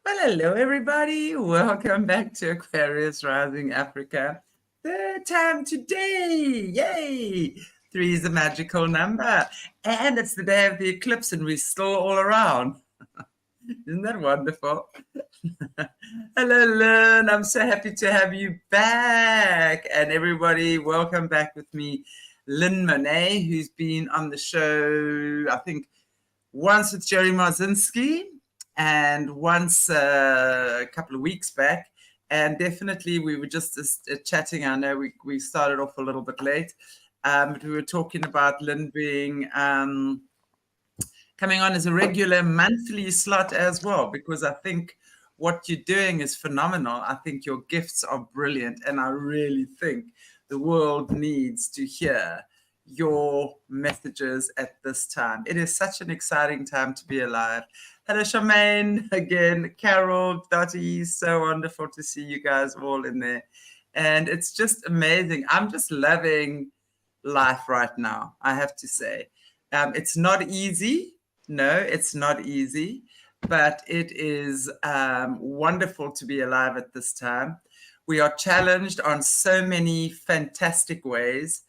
Well, hello, everybody. Welcome back to Aquarius Rising Africa. Third time today. Yay! 3 is a magical number. And it's the day of the eclipse, and we're still all around. Isn't that wonderful? Hello, Lynn. I'm so happy to have you back. And everybody, welcome back with me, Lynn Monet, who's been on the show, I think, once with Jerry Marzinski and once a couple of weeks back. And definitely we were just chatting. I know we started off a little bit late. But we were talking about Lynn being coming on as a regular monthly slot as well, because I think what you're doing is phenomenal. I think your gifts are brilliant. And I really think the world needs to hear your messages at this time. It is such an exciting time to be alive. Hello, Charmaine, again, Carol, Dottie, so wonderful to see you guys all in there. And it's just amazing. I'm just loving life right now, I have to say. It's not easy. No, it's not easy, but it is wonderful to be alive at this time. We are challenged on so many fantastic ways.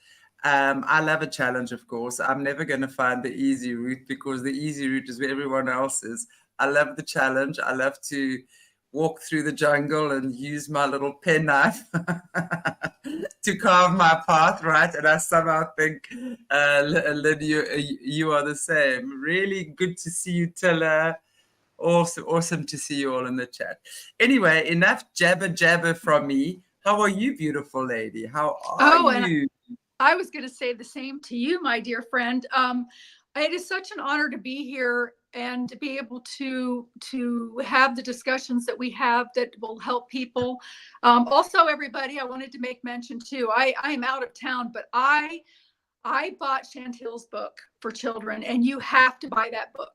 I love a challenge, of course. I'm never going to find the easy route, because the easy route is where everyone else is. I love the challenge. I love to walk through the jungle and use my little penknife to carve my path, right? And I somehow think, Lynn, you are the same. Really good to see you, Tilla. Awesome to see you all in the chat. Anyway, enough jabber from me. How are you, beautiful lady? How are you? I was going to say the same to you, my dear friend. It is such an honor to be here and to be able to have the discussions that we have that will help people. Also, everybody, I wanted to make mention too. I am out of town, but I bought Chantelle's book for children, and you have to buy that book.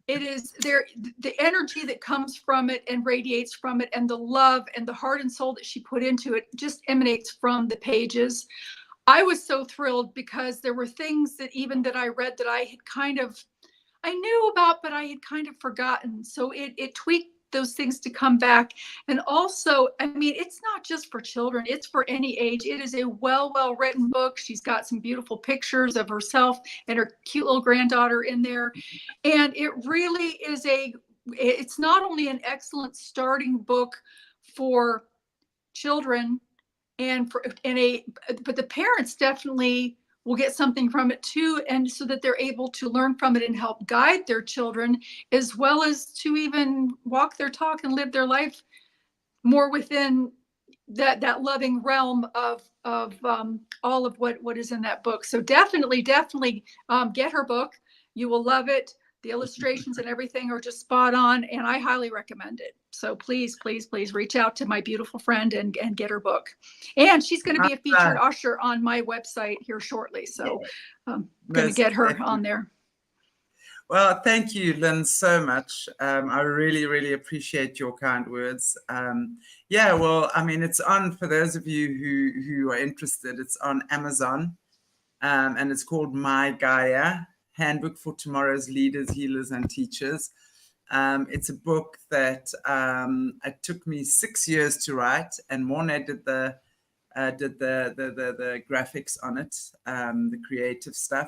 It is there, the energy that comes from it and radiates from it, and the love and the heart and soul that she put into it just emanates from the pages. I was so thrilled because there were things that even that I read that I had I knew about, but I had kind of forgotten. So it tweaked those things to come back. And also, I mean, it's not just for children, it's for any age. It is a well written book. She's got some beautiful pictures of herself and her cute little granddaughter in there. And it really is it's not only an excellent starting book for children, but the parents definitely will get something from it too, and so that they're able to learn from it and help guide their children, as well as to even walk their talk and live their life more within that loving realm of all of what is in that book. So definitely get her book. You will love it. The illustrations and everything are just spot on, and I highly recommend it. So please reach out to my beautiful friend and get her book. And she's going to be a featured usher on my website here shortly. So I'm going to get her on there. Well, thank you, Lynn, so much. I really appreciate your kind words. Yeah, well, I mean, it's on, for those of you who are interested, it's on Amazon, and it's called My Gaia, Handbook for Tomorrow's Leaders, Healers, and Teachers. It's a book that it took me 6 years to write, and Monet did the graphics on it, the creative stuff.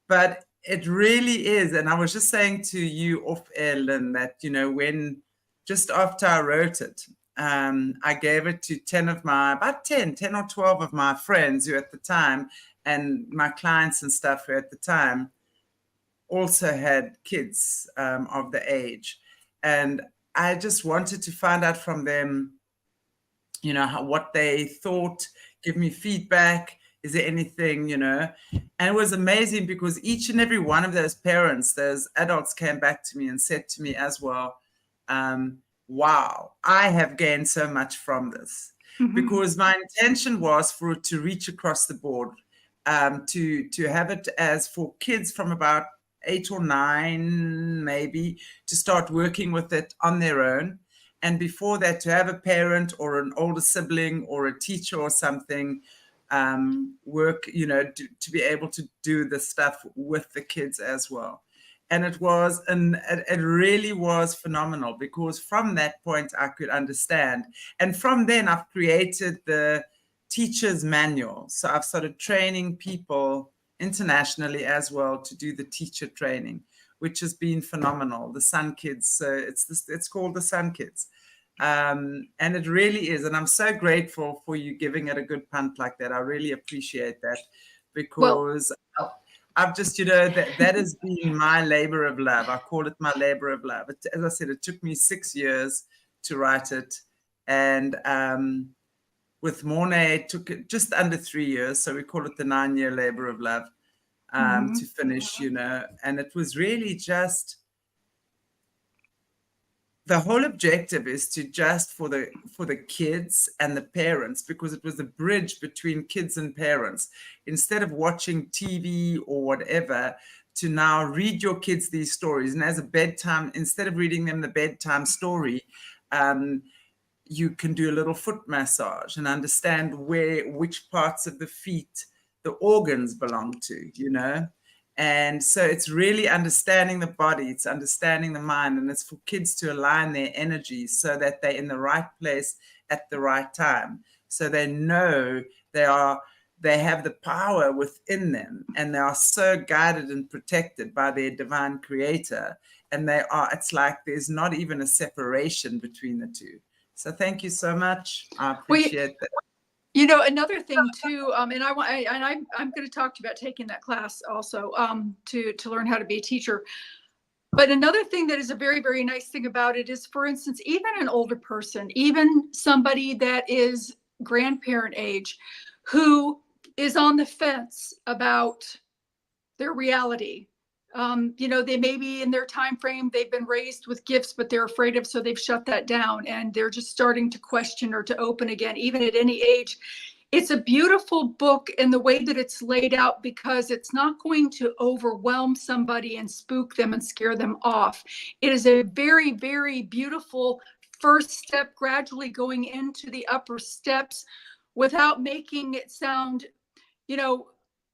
But it really is, and I was just saying to you off air, Lynn, that, you know, when just after I wrote it, I gave it to 10 or 12 of my friends who at the time, and my clients and stuff who at the time also had kids of the age. And I just wanted to find out from them, you know, what they thought, give me feedback. Is there anything, you know? And it was amazing because each and every one of those parents, those adults came back to me and said to me as well, wow, I have gained so much from this. Mm-hmm. Because my intention was for it to reach across the board, to have it as for kids from about 8 or 9, maybe, to start working with it on their own. And before that, to have a parent or an older sibling or a teacher or something work, you know, to be able to do the stuff with the kids as well. And it really was phenomenal, because from that point I could understand. And from then I've created the teacher's manual. So I've started training people internationally as well to do the teacher training, which has been phenomenal. The SunKidz, it's called the SunKidz. And it really is. And I'm so grateful for you giving it a good punt like that. I really appreciate that, because I've just, that has been my labor of love. I call it my labor of love. As I said, it took me 6 years to write it. And with Monet, it took just under 3 years. So we call it the 9-year labor of love to finish, and it was really just, the whole objective is to just for the kids and the parents, because it was a bridge between kids and parents. Instead of watching TV or whatever, to now read your kids these stories. And as a bedtime, instead of reading them the bedtime story, you can do a little foot massage and understand which parts of the feet the organs belong to, And so it's really understanding the body, it's understanding the mind, and it's for kids to align their energies so that they're in the right place at the right time. So they know they have the power within them, and they are so guided and protected by their divine creator. And it's like there's not even a separation between the two. So thank you so much. I appreciate that. Another thing too, and I'm going to talk to you about taking that class also to learn how to be a teacher. But another thing that is a very, very nice thing about it is, for instance, even an older person, even somebody that is grandparent age, who is on the fence about their reality. They may be in their time frame, they've been raised with gifts, but they're afraid of, so they've shut that down, and they're just starting to question or to open again, even at any age. It's a beautiful book in the way that it's laid out, because it's not going to overwhelm somebody and spook them and scare them off. It is a very, very beautiful first step, gradually going into the upper steps without making it sound,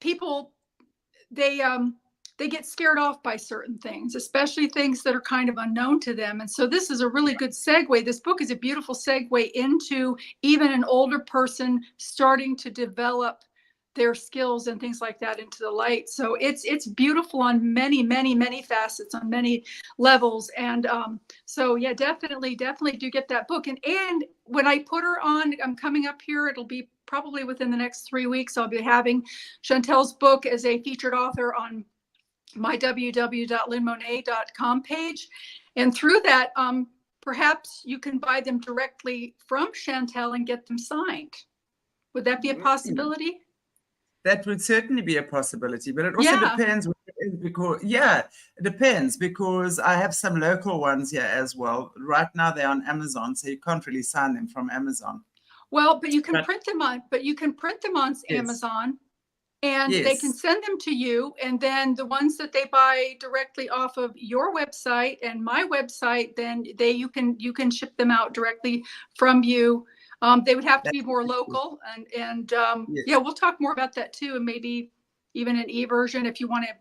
people, they get scared off by certain things, especially things that are kind of unknown to them. And so this is a really good segue. This book is a beautiful segue into even an older person starting to develop their skills and things like that into the light. So it's beautiful on many, many, many facets, on many levels. And so yeah, definitely do get that book. And when I put her on, I'm coming up here, it'll be probably within the next 3 weeks, I'll be having Chantelle's book as a featured author on my www.lynnmonet.com page. And through that, perhaps you can buy them directly from Chantelle and get them signed. Would that be a possibility? That would certainly be a possibility, but it also depends, because it depends, because I have some local ones here as well. Right now they're on Amazon, so you can't really sign them from Amazon. Well, but you can print them on Amazon. And they can send them to you. And then the ones that they buy directly off of your website and my website, then you can ship them out directly from you. They would have to be more local. And we'll talk more about that too. And maybe even an e-version if you want to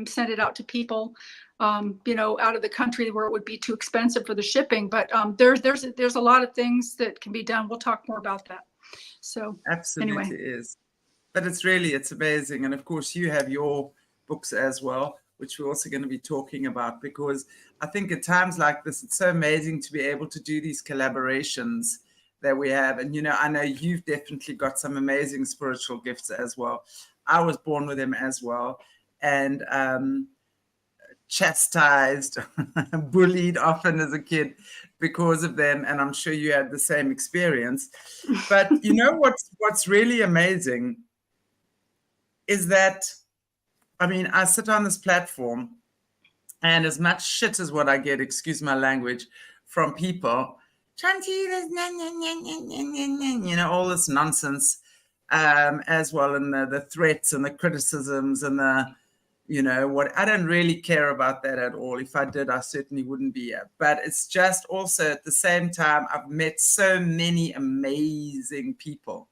send it out to people, out of the country where it would be too expensive for the shipping. But there's a lot of things that can be done. We'll talk more about that. So absolutely anyway. is. But it's amazing. And of course, you have your books as well, which we're also going to be talking about, because I think at times like this, it's so amazing to be able to do these collaborations that we have. And, I know you've definitely got some amazing spiritual gifts as well. I was born with them as well, and chastised, bullied often as a kid because of them. And I'm sure you had the same experience. But what's really amazing is that, I sit on this platform, and as much shit as what I get, excuse my language, from people, all this nonsense, as well, and the threats and the criticisms and what, I don't really care about that at all. If I did, I certainly wouldn't be here. But it's just also at the same time, I've met so many amazing people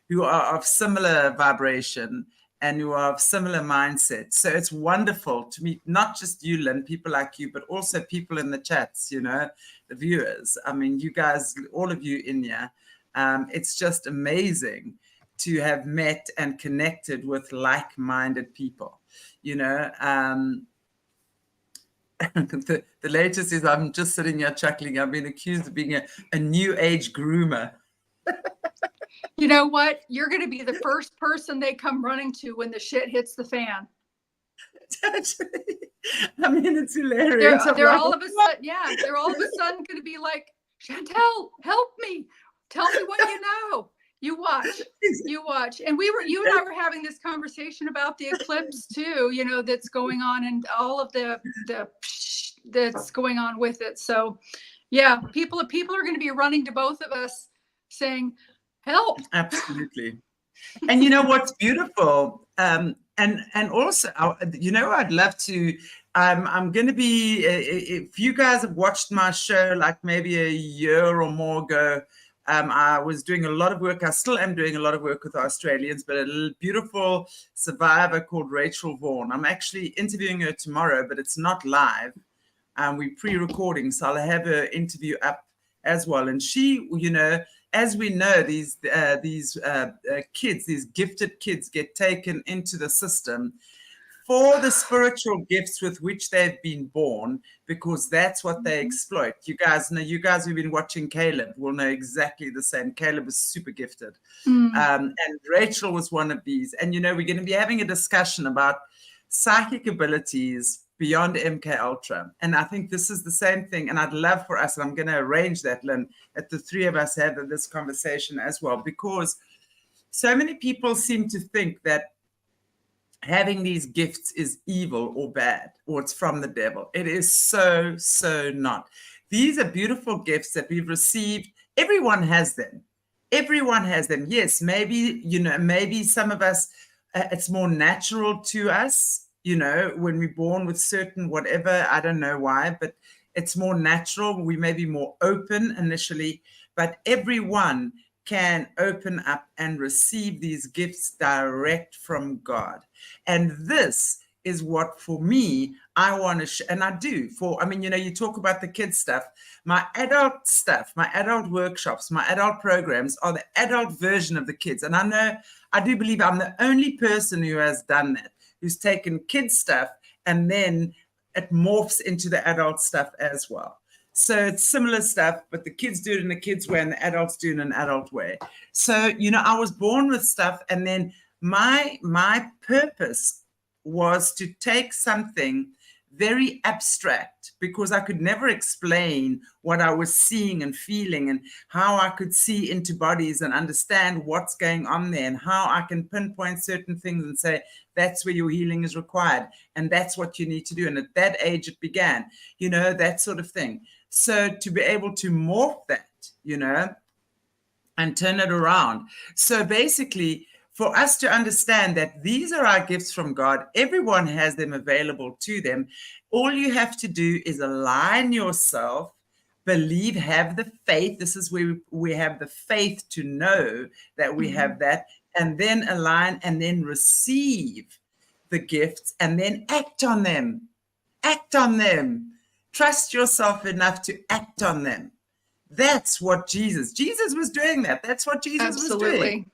who are of similar vibration and who are of similar mindset. So it's wonderful to meet not just you, Lynn, people like you, but also people in the chats, the viewers. I mean, you guys, all of you in here, it's just amazing to have met and connected with like-minded people, The latest is I'm just sitting here chuckling. I've been accused of being a new age groomer. You know what? You're going to be the first person they come running to when the shit hits the fan. Actually, I mean, it's hilarious. They're all of a sudden, they're all of a sudden going to be like, Chantelle, help me. Tell me what you know. You watch. And you and I were having this conversation about the eclipse too, that's going on, and all of the that's going on with it. So yeah, people are going to be running to both of us saying, help. Absolutely. And you know what's beautiful? And also, I'd love to, I'm going to be, if you guys have watched my show, like maybe a year or more ago, I was doing a lot of work. I still am doing a lot of work with Australians, but a beautiful survivor called Rachel Vaughan. I'm actually interviewing her tomorrow, but it's not live. We're pre-recording, so I'll have her interview up as well. And she, as we know, these kids, these gifted kids, get taken into the system for the spiritual gifts with which they've been born, because that's what they exploit. You guys who've been watching Caleb will know exactly the same. Caleb is super gifted. And Rachel was one of these. And, we're going to be having a discussion about psychic abilities beyond MK Ultra. And I think this is the same thing. And I'd love for us, and I'm going to arrange that, Lynn, that the three of us have this conversation as well, because so many people seem to think that having these gifts is evil or bad, or it's from the devil. It is so not. These are beautiful gifts that we've received. Everyone has them. Yes, maybe some of us, it's more natural to us, when we're born with certain whatever, I don't know why, but it's more natural. We may be more open initially, but everyone can open up and receive these gifts direct from God. And this is what, for me, I want to, and I do you talk about the kids stuff, my adult stuff, my adult workshops, my adult programs are the adult version of the kids. And I do believe I'm the only person who has done that, who's taken kids stuff and then it morphs into the adult stuff as well. So it's similar stuff, but the kids do it in a kid's way and the adults do it in an adult way. So, I was born with stuff, and then my purpose was to take something very abstract, because I could never explain what I was seeing and feeling, and how I could see into bodies and understand what's going on there, and how I can pinpoint certain things and say, that's where your healing is required, and that's what you need to do. And at that age it began, that sort of thing. So to be able to morph that, and turn it around. So basically, for us to understand that these are our gifts from God, everyone has them available to them. All you have to do is align yourself, believe, have the faith. This is where we have the faith to know that we have that, and then align and then receive the gifts and then act on them. Trust yourself enough to act on them. That's what Jesus was doing that. That's what Jesus was doing.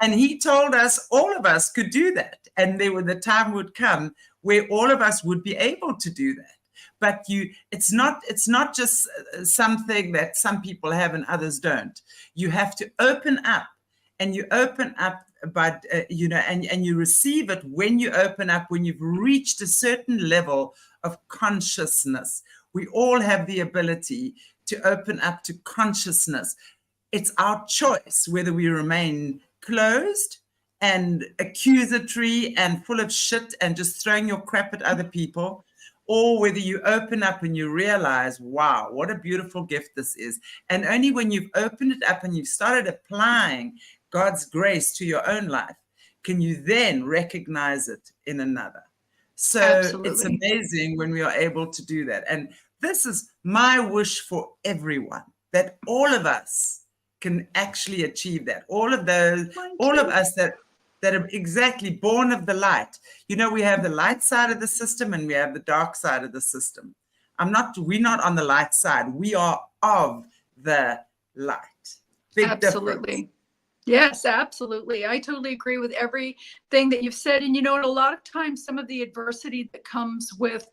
And he told us all of us could do that. And the time would come where all of us would be able to do that. But it's not just something that some people have and others don't. You have to open up, and you open up, but and you receive it when you open up, when you've reached a certain level of consciousness. We all have the ability to open up to consciousness. It's our choice whether we remain closed and accusatory and full of shit and just throwing your crap at other people, or whether you open up and you realize, wow, what a beautiful gift this is. And only when you've opened it up and you've started applying God's grace to your own life can you then recognize it in another. So Absolutely. It's amazing when we are able to do that. And this is my wish for everyone, that all of us can actually achieve that. All of us that that are exactly born of the light. You know, we have the light side of the system and we have the dark side of the system. We're not on the light side. We are of the light. Big Absolutely. difference. Yes, absolutely. I totally agree with everything that you've said. And, you know, and a lot of times some of the adversity that comes with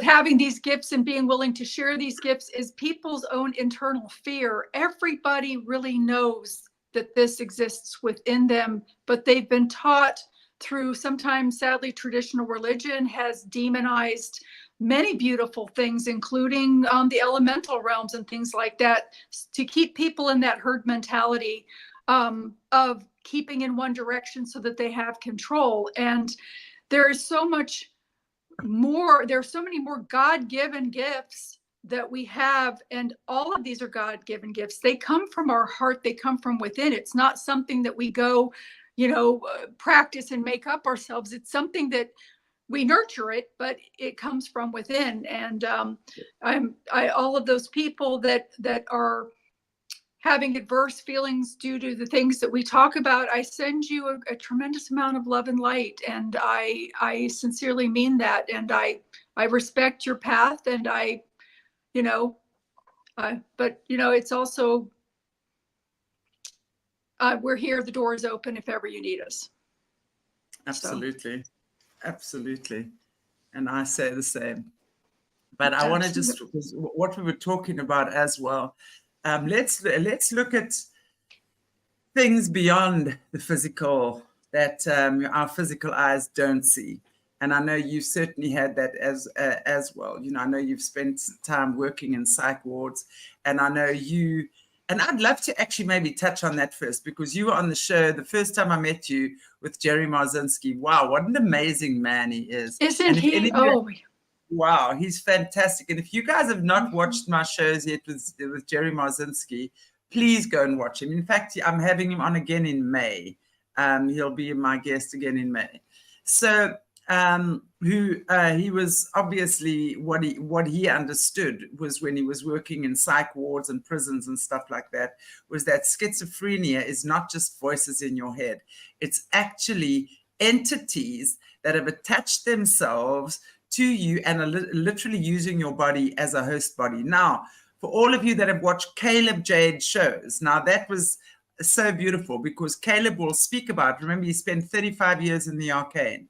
having these gifts and being willing to share these gifts is people's own internal fear. Everybody really knows that this exists within them, but they've been taught through, sometimes sadly, traditional religion has demonized many beautiful things, including the elemental realms and things like that, to keep people in that herd mentality of keeping in one direction so that they have control. And there is so much more, there's so many more God-given gifts that we have, and all of these are God-given gifts. They come from our heart, they come from within. It's not something that we go, you know, practice and make up ourselves. It's something that we nurture it, but it comes from within. And all of those people that are having adverse feelings due to the things that we talk about, I send you a tremendous amount of love and light. And I sincerely mean that. And I respect your path, and you know, but you know, it's also, we're here, the door is open if ever you need us. Absolutely. So. Absolutely. And I say the same. But I want to just, what we were talking about as well, let's look at things beyond the physical that our physical eyes don't see. And I know you certainly had that as well. You know, I know you've spent time working in psych wards, and I know you, and I'd love to actually maybe touch on that first, because you were on the show the first time I met you with Jerry Marzinski. Wow, what an amazing man he is. Isn't he? Oh, wow, he's fantastic. And if you guys have not watched my shows yet with Jerry Marzinski, please go and watch him. In fact, I'm having him on again in May. He'll be my guest again in May. So he was obviously, what he understood was, when he was working in psych wards and prisons and stuff like that, was that schizophrenia is not just voices in your head. It's actually entities that have attached themselves to you and are literally using your body as a host body. Now, for all of you that have watched Caleb Jade shows, now that was so beautiful, because Caleb will speak about, remember, he spent 35 years in the arcane.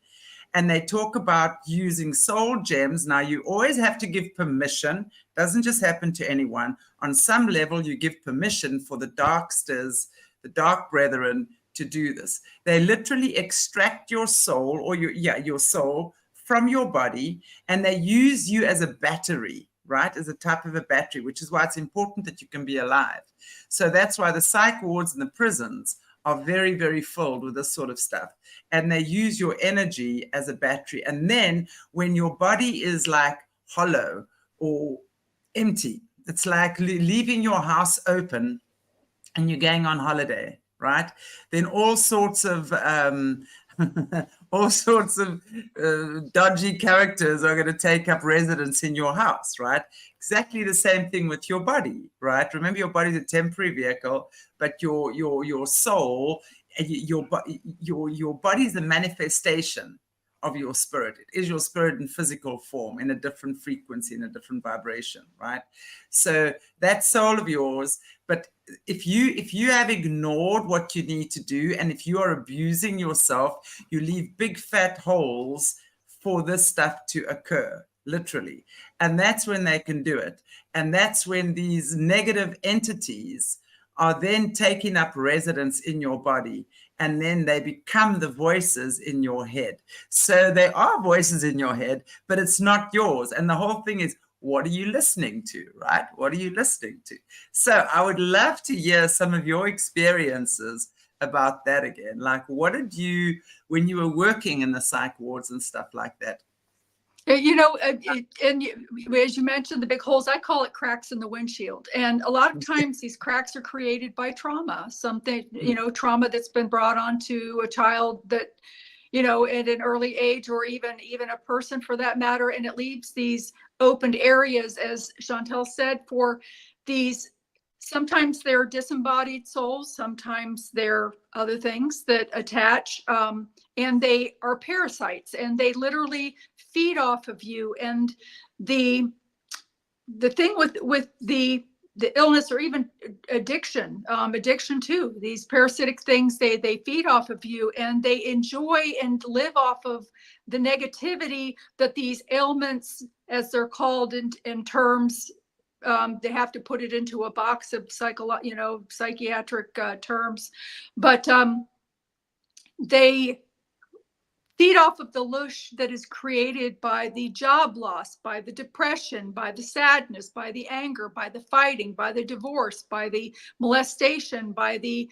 And they talk about using soul gems. Now, you always have to give permission. Doesn't just happen to anyone. On some level, you give permission for the darksters, the dark brethren, to do this. They literally extract your soul, or your soul from your body, and they use you as a battery, right? As a type of a battery, which is why it's important that you can be alive. So that's why the psych wards and the prisons are very, very filled with this sort of stuff. And they use your energy as a battery. And then when your body is like hollow or empty, it's like leaving your house open and you're going on holiday, right? Then all sorts of dodgy characters are going to take up residence in your house, right? Exactly the same thing with your body, right? Remember, your body is a temporary vehicle, but your soul, your body is the manifestation of your spirit. It is your spirit in physical form, in a different frequency, in a different vibration, right? So that soul of yours, but if you have ignored what you need to do, and if you are abusing yourself, you leave big fat holes for this stuff to occur, literally. And that's when they can do it. And that's when these negative entities are then taking up residence in your body, and then they become the voices in your head. So they are voices in your head, but it's not yours. And the whole thing is, what are you listening to, right? What are you listening to? So I would love to hear some of your experiences about that again. Like, what did you, when you were working in the psych wards and stuff like that? You know, and as you mentioned, the big holes, I call it cracks in the windshield. And a lot of times these cracks are created by trauma, something, you know, trauma that's been brought onto a child that, you know, at an early age, or even a person for that matter. And it leaves these opened areas, as Chantelle said, for these Sometimes they're disembodied souls, sometimes they're other things that attach, and they are parasites, and they literally feed off of you. And the thing with the illness, or even addiction, too, these parasitic things, they feed off of you, and they enjoy and live off of the negativity that these ailments, as they're called in terms, they have to put it into a box of psychiatric terms, but they feed off of the lush that is created by the job loss, by the depression, by the sadness, by the anger, by the fighting, by the divorce, by the molestation, by the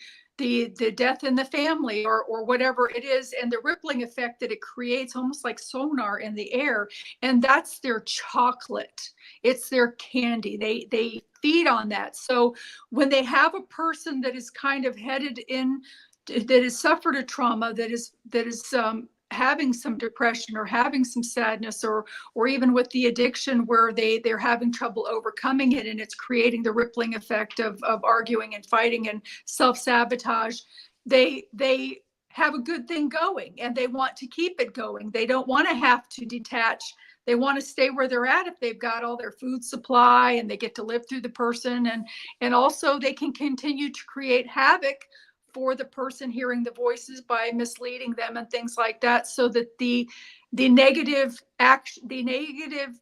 death in the family, or whatever it is, and the rippling effect that it creates, almost like sonar in the air. And that's their chocolate. It's their candy. They feed on that. So when they have a person that is kind of headed in, that has suffered a trauma, that is having some depression, or having some sadness, or even with the addiction where they're having trouble overcoming it, and it's creating the rippling effect of arguing and fighting and self-sabotage, they have a good thing going, and they want to keep it going. They don't want to have to detach. They want to stay where they're at if they've got all their food supply, and they get to live through the person, and also they can continue to create havoc for the person hearing the voices by misleading them and things like that, so that the negative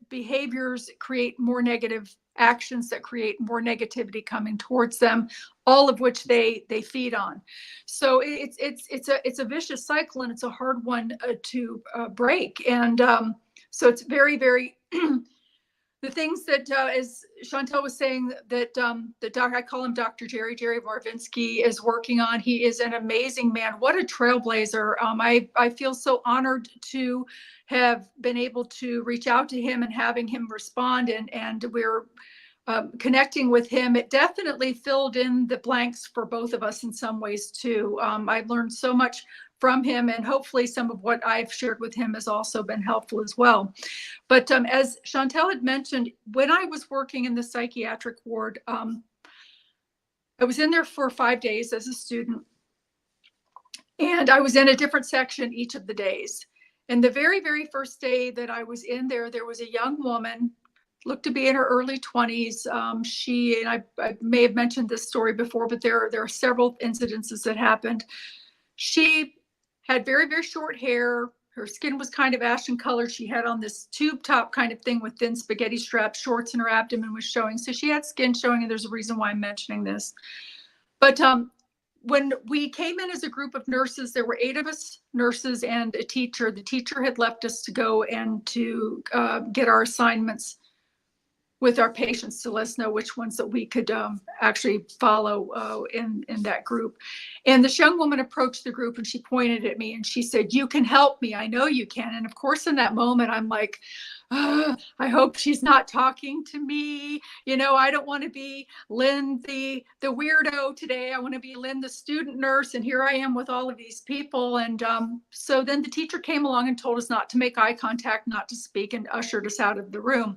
behaviors create more negative actions that create more negativity coming towards them, all of which they feed on. So it's a vicious cycle, and it's a hard one to break. And so it's very, very the things that, as Chantelle was saying, that I call him Dr. Jerry Marvinsky is working on. He is an amazing man. What a trailblazer. I feel so honored to have been able to reach out to him and having him respond, and we're connecting with him. It definitely filled in the blanks for both of us in some ways too. I've learned so much from him, and hopefully some of what I've shared with him has also been helpful as well. But as Chantelle had mentioned, when I was working in the psychiatric ward, I was in there for 5 days as a student, and I was in a different section each of the days. And the very, very first day that I was in there, there was a young woman, looked to be in her early 20s. She, and I may have mentioned this story before, but there are several incidences that happened. She had very, very short hair. Her skin was kind of ashen colored. She had on this tube top kind of thing with thin spaghetti strap shorts, and her abdomen was showing. So she had skin showing, and there's a reason why I'm mentioning this. But when we came in as a group of nurses, there were 8 of us nurses and a teacher. The teacher had left us to go and to get our assignments with our patients, to let us know which ones that we could actually follow in that group. And this young woman approached the group, and she pointed at me and she said, "You can help me. I know you can." And of course, in that moment, I'm like, I hope she's not talking to me. You know, I don't want to be Lynn, the weirdo today. I want to be Lynn, the student nurse. And here I am with all of these people. And so then the teacher came along and told us not to make eye contact, not to speak, and ushered us out of the room.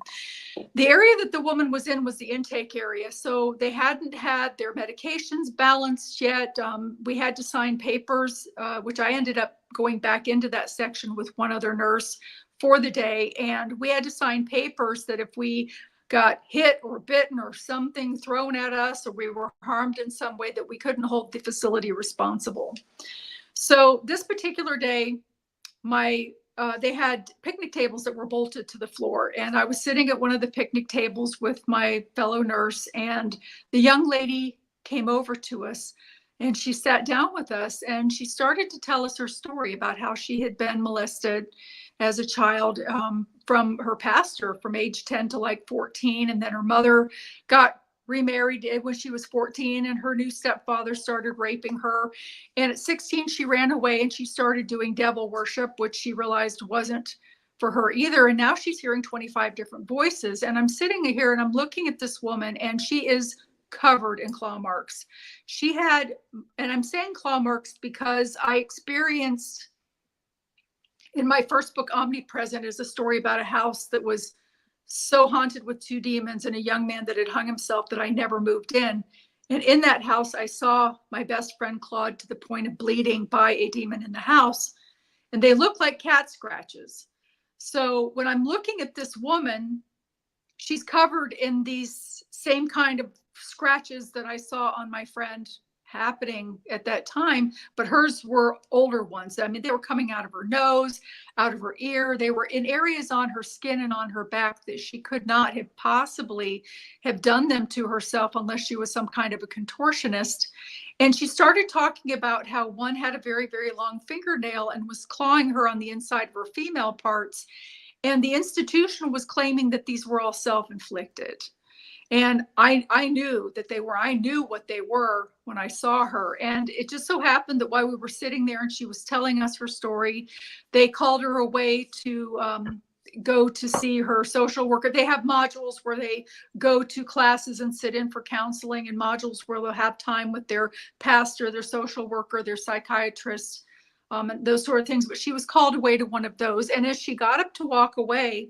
The area that the woman was in was the intake area. So they hadn't had their medications balanced yet. We had to sign papers, which I ended up going back into that section with one other nurse for the day. And we had to sign papers that if we got hit or bitten or something thrown at us, or we were harmed in some way, that we couldn't hold the facility responsible. So this particular day, they had picnic tables that were bolted to the floor, and I was sitting at one of the picnic tables with my fellow nurse, and the young lady came over to us, and she sat down with us, and she started to tell us her story about how she had been molested as a child from her pastor from age 10 to like 14, and then her mother got remarried when she was 14, and her new stepfather started raping her. And at 16, she ran away and she started doing devil worship, which she realized wasn't for her either. And now she's hearing 25 different voices. And I'm sitting here and I'm looking at this woman, and she is covered in claw marks. She had, and I'm saying claw marks because I experienced in my first book, Omnipresent, is a story about a house that was so haunted with 2 demons and a young man that had hung himself that I never moved in. And in that house, I saw my best friend Claude to the point of bleeding by a demon in the house. And they look like cat scratches. So when I'm looking at this woman, she's covered in these same kind of scratches that I saw on my friend happening at that time, but hers were older ones. I mean, they were coming out of her nose, out of her ear. They were in areas on her skin and on her back that she could not have possibly have done them to herself unless she was some kind of a contortionist. And she started talking about how one had a very, very long fingernail and was clawing her on the inside of her female parts. And the institution was claiming that these were all self-inflicted. And I knew that they were, I knew what they were when I saw her. And it just so happened that while we were sitting there and she was telling us her story, they called her away to go to see her social worker. They have modules where they go to classes and sit in for counseling, and modules where they'll have time with their pastor, their social worker, their psychiatrist, and those sort of things. But she was called away to one of those. And as she got up to walk away,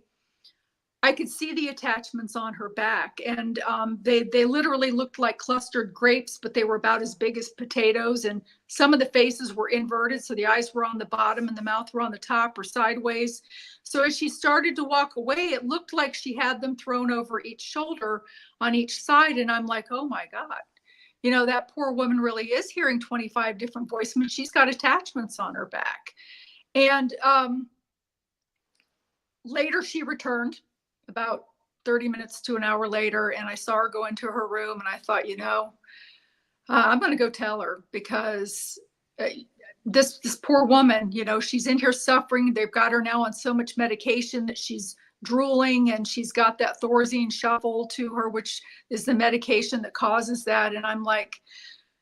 I could see the attachments on her back, and they literally looked like clustered grapes, but they were about as big as potatoes. And some of the faces were inverted, so the eyes were on the bottom and the mouth were on the top or sideways. So as she started to walk away, it looked like she had them thrown over each shoulder on each side. And I'm like, oh my God, you know, that poor woman really is hearing 25 different voices. I mean, she's got attachments on her back. And later she returned, about 30 minutes to an hour later, and I saw her go into her room, and I thought, you know, I'm going to go tell her, because this poor woman, you know, she's in here suffering. They've got her now on so much medication that she's drooling, and she's got that Thorazine shuffle to her, which is the medication that causes that. And I'm like,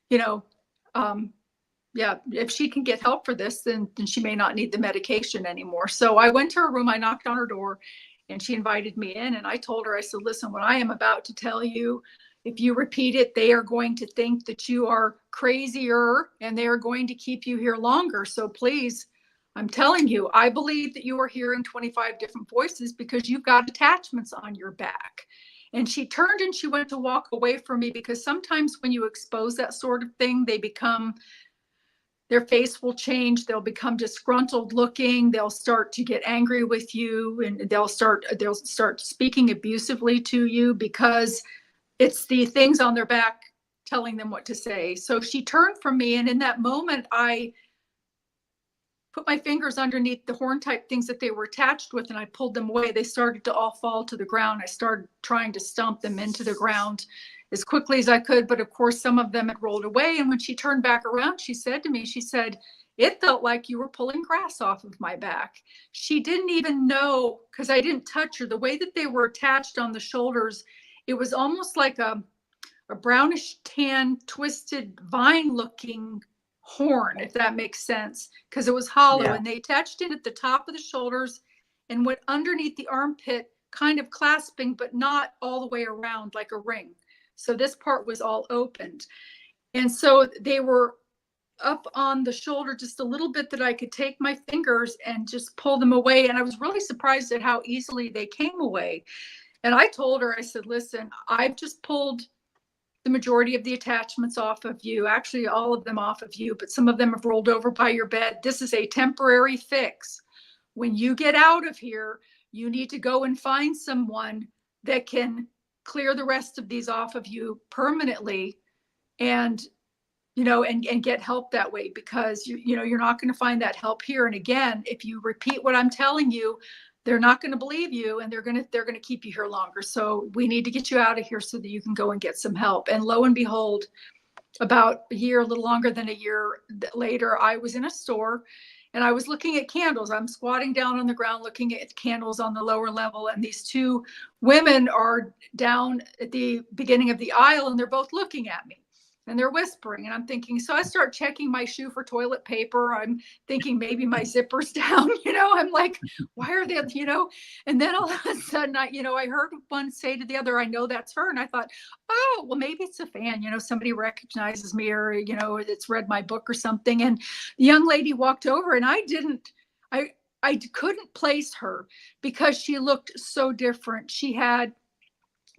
you know, yeah, if she can get help for this, then she may not need the medication anymore. So I went to her room, I knocked on her door, and she invited me in, and I told her, I said, listen, what I am about to tell you, if you repeat it, they are going to think that you are crazier, and they are going to keep you here longer. So please, I'm telling you, I believe that you are hearing 25 different voices because you've got attachments on your back. And she turned and she went to walk away from me, because sometimes when you expose that sort of thing, they become, their face will change. They'll become disgruntled looking. They'll start to get angry with you, and they'll start speaking abusively to you, because it's the things on their back telling them what to say. So she turned from me, and in that moment, I put my fingers underneath the horn type things that they were attached with, and I pulled them away. They started to all fall to the ground. I started trying to stomp them into the ground as quickly as I could, but of course some of them had rolled away. And when she turned back around, she said to me, she said, it felt like you were pulling grass off of my back. She didn't even know, because I didn't touch her. The way that they were attached on the shoulders, it was almost like a brownish tan twisted vine looking horn, if that makes sense, because it was hollow. Yeah. And they attached it at the top of the shoulders and went underneath the armpit, kind of clasping, but not all the way around like a ring. So this part was all opened. And so they were up on the shoulder just a little bit, that I could take my fingers and just pull them away. And I was really surprised at how easily they came away. And I told her, I said, listen, I've just pulled the majority of the attachments off of you, actually all of them off of you, but some of them have rolled over by your bed. This is a temporary fix. When you get out of here, you need to go and find someone that can clear the rest of these off of you permanently, and you know, and get help that way, because you know, you're not going to find that help here. And again, if you repeat what I'm telling you, they're not going to believe you, and they're going to keep you here longer. So we need to get you out of here so that you can go and get some help. And lo and behold, about a year, a little longer than a year later, I was in a store and I was looking at candles. I'm squatting down on the ground looking at candles on the lower level. And these 2 women are down at the beginning of the aisle, and they're both looking at me. And they're whispering, and I'm thinking, so I start checking my shoe for toilet paper. I'm thinking maybe my zipper's down, you know, I'm like, why are they, you know? And then all of a sudden, I heard one say to the other, I know that's her. And I thought, oh, well, maybe it's a fan, you know, somebody recognizes me, or, you know, it's read my book or something. And the young lady walked over, and I couldn't place her because she looked so different. She had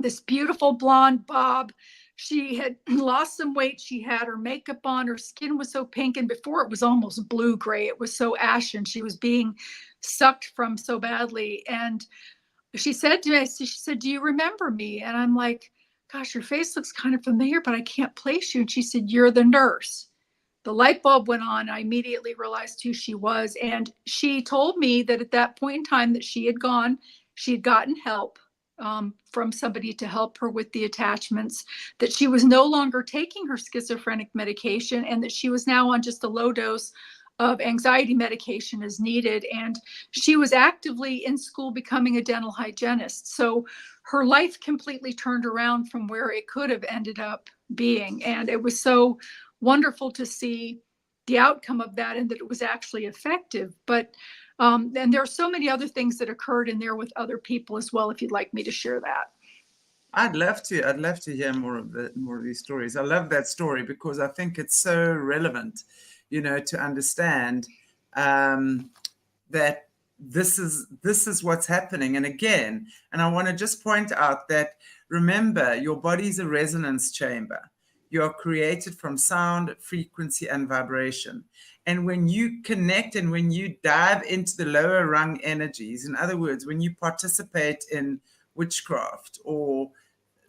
this beautiful blonde bob. She had lost some weight. She had her makeup on. Her skin was so pink. And before it was almost blue gray. It was so ashen. She was being sucked from so badly. And she said to me, she said, "Do you remember me?" And I'm like, "Gosh, your face looks kind of familiar, but I can't place you." And she said, "You're the nurse." The light bulb went on. I immediately realized who she was. And she told me that at that point in time that she had gotten help from somebody to help her with the attachments, that she was no longer taking her schizophrenic medication, and that she was now on just a low dose of anxiety medication as needed. And she was actively in school becoming a dental hygienist. So her life completely turned around from where it could have ended up being. And it was so wonderful to see the outcome of that and that it was actually effective. But and there are so many other things that occurred in there with other people as well, if you'd like me to share that. I'd love to hear more of these stories. I love that story because I think it's so relevant, to understand that this is what's happening. And again, and I want to just point out that, remember, your body's a resonance chamber. You are created from sound, frequency, and vibration. And when you connect and when you dive into the lower rung energies, in other words, when you participate in witchcraft or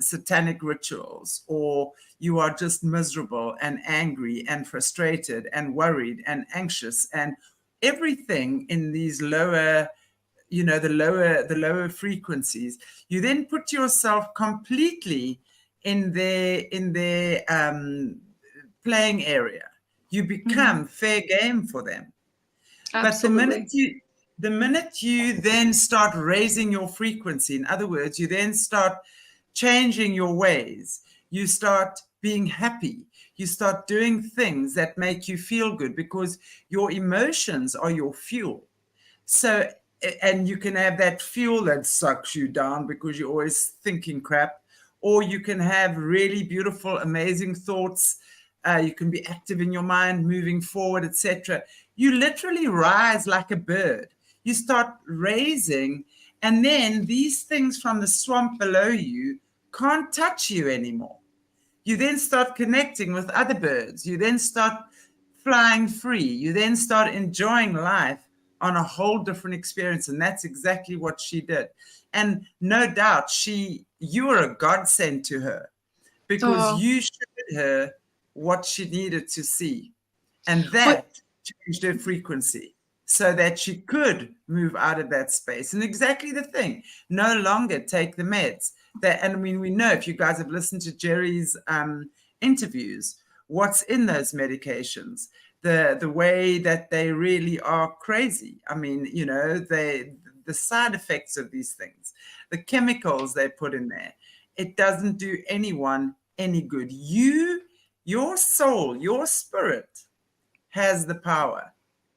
satanic rituals, or you are just miserable and angry and frustrated and worried and anxious and everything in these lower, the lower frequencies, you then put yourself completely in their playing area. You become fair game for them. Absolutely. But the minute you then start raising your frequency, in other words, you then start changing your ways, you start being happy, you start doing things that make you feel good, because your emotions are your fuel. So, and you can have that fuel that sucks you down because you're always thinking crap, or you can have really beautiful, amazing thoughts. You can be active in your mind, moving forward, etc. You literally rise like a bird. You start raising, and then these things from the swamp below you can't touch you anymore. You then start connecting with other birds. You then start flying free. You then start enjoying life on a whole different experience. And that's exactly what she did. And no doubt you were a godsend to her, because you showed her what she needed to see. And that changed her frequency so that she could move out of that space. And exactly the thing, no longer take the meds. And I mean, we know, if you guys have listened to Jerry's interviews, what's in those medications, the way that they really are crazy. I mean, the side effects of these things, the chemicals they put in there, it doesn't do anyone any good. Your soul, your spirit has the power.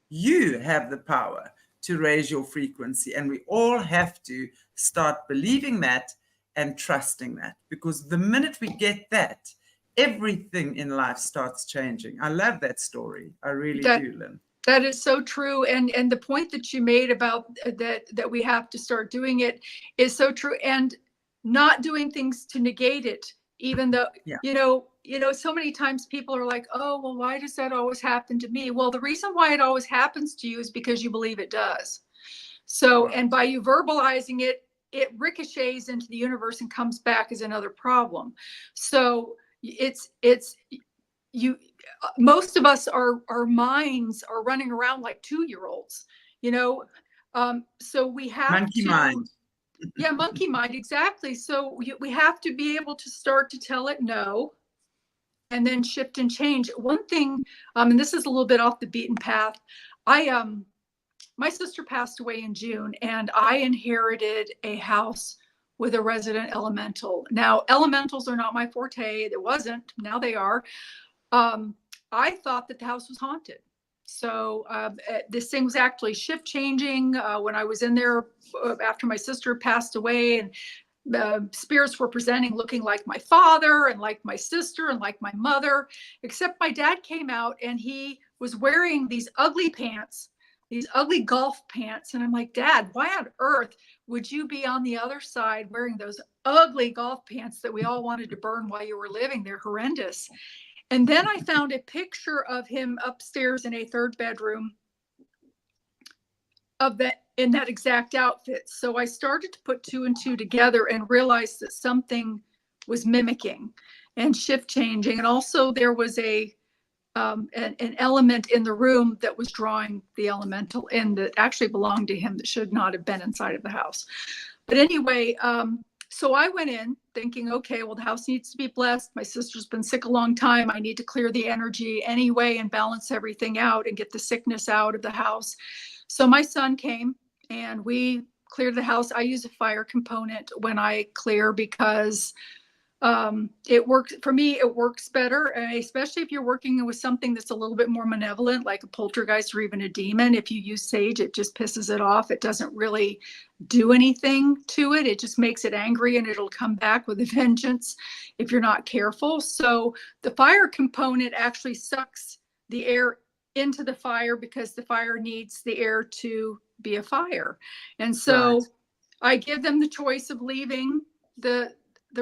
You have the power to raise your frequency. And we all have to start believing that and trusting that, because the minute we get that, everything in life starts changing. I love that story. I really do, Lynn. That is so true. And the point that you made about that we have to start doing it is so true. And not doing things to negate it, even though, so many times people are like, "Oh, well, why does that always happen to me?" Well, the reason why it always happens to you is because you believe it does. So, and by you verbalizing it, it ricochets into the universe and comes back as another problem. So most of us, our minds are running around like 2-year-olds, so we have monkey mind. Yeah, monkey mind, exactly. So we have to be able to start to tell it no, and then shift and change. One thing, and this is a little bit off the beaten path. My sister passed away in June, and I inherited a house with a resident elemental. Now, elementals are not my forte. It wasn't. Now they are. I thought that the house was haunted. So this thing was actually shift changing when I was in there after my sister passed away, and spirits were presenting looking like my father and like my sister and like my mother, except my dad came out and he was wearing these ugly pants, these ugly golf pants. And I'm like, Dad, why on earth would you be on the other side wearing those ugly golf pants that we all wanted to burn while you were living? They're horrendous. And then I found a picture of him upstairs in a third bedroom of that, in that exact outfit. So I started to put two and two together and realized that something was mimicking and shift changing. And also there was an element in the room that was drawing the elemental in that actually belonged to him that should not have been inside of the house. But anyway, so I went in thinking, okay, well, the house needs to be blessed. My sister's been sick a long time. I need to clear the energy anyway and balance everything out and get the sickness out of the house. So my son came and we cleared the house. I use a fire component when I clear because it works for me. It works better, especially if you're working with something that's a little bit more malevolent, like a poltergeist or even a demon. If you use sage, it just pisses it off. It doesn't really do anything to it. It just makes it angry and it'll come back with a vengeance if you're not careful. So the fire component actually sucks the air into the fire because the fire needs the air to be a fire. And so right. I give them the choice of leaving the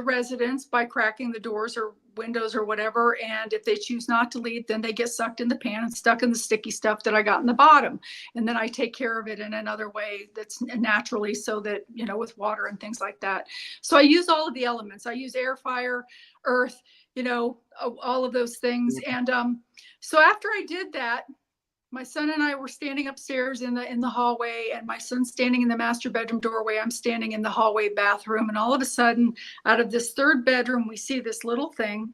residence by cracking the doors or windows or whatever. And if they choose not to leave, then they get sucked in the pan and stuck in the sticky stuff that I got in the bottom. And then I take care of it in another way that's naturally, so that, you know, with water and things like that. So I use all of the elements. I use air, fire, earth, you know, all of those things. And so after I did that, my son and I were standing upstairs in the hallway, and my son's standing in the master bedroom doorway. I'm standing in the hallway bathroom. And all of a sudden, out of this third bedroom, we see this little thing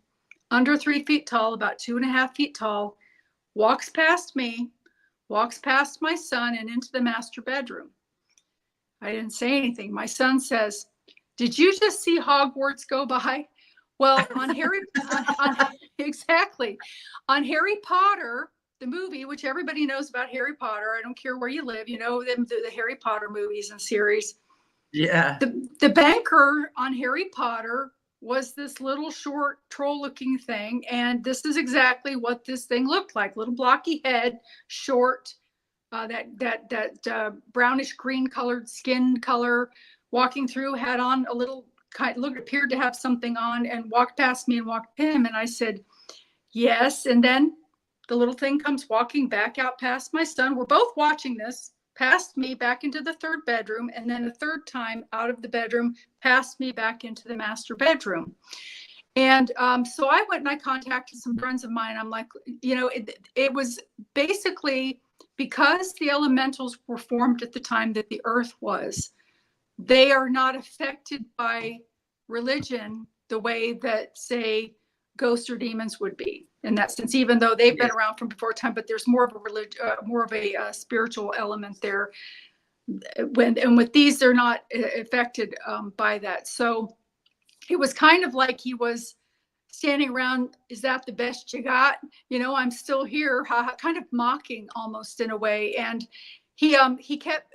under 3 feet tall, about 2.5 feet tall, walks past me, walks past my son and into the master bedroom. I didn't say anything. My son says, "Did you just see Hogwarts go by?" Well, on exactly. On Harry Potter, the movie, which everybody knows about Harry Potter. I don't care where you live, you know them, the Harry Potter movies and series. Yeah. The banker on Harry Potter was this little short troll looking thing. And this is exactly what this thing looked like. Little blocky head, short, that brownish green colored skin color, walking through, had on a little appeared to have something on, and walked past me and walked him. And I said, yes. And then the little thing comes walking back out past my son. We're both watching this, past me back into the third bedroom, and then a third time out of the bedroom, past me back into the master bedroom. And so I went and I contacted some friends of mine. I'm like, you know, it was basically because the elementals were formed at the time that the earth was. They are not affected by religion the way that, say, ghosts or demons would be, in that sense, even though they've been around from before time, but there's more of a spiritual element there. And with these, they're not affected by that. So it was kind of like he was standing around, is that the best you got? You know, I'm still here, kind of mocking almost in a way. And he kept,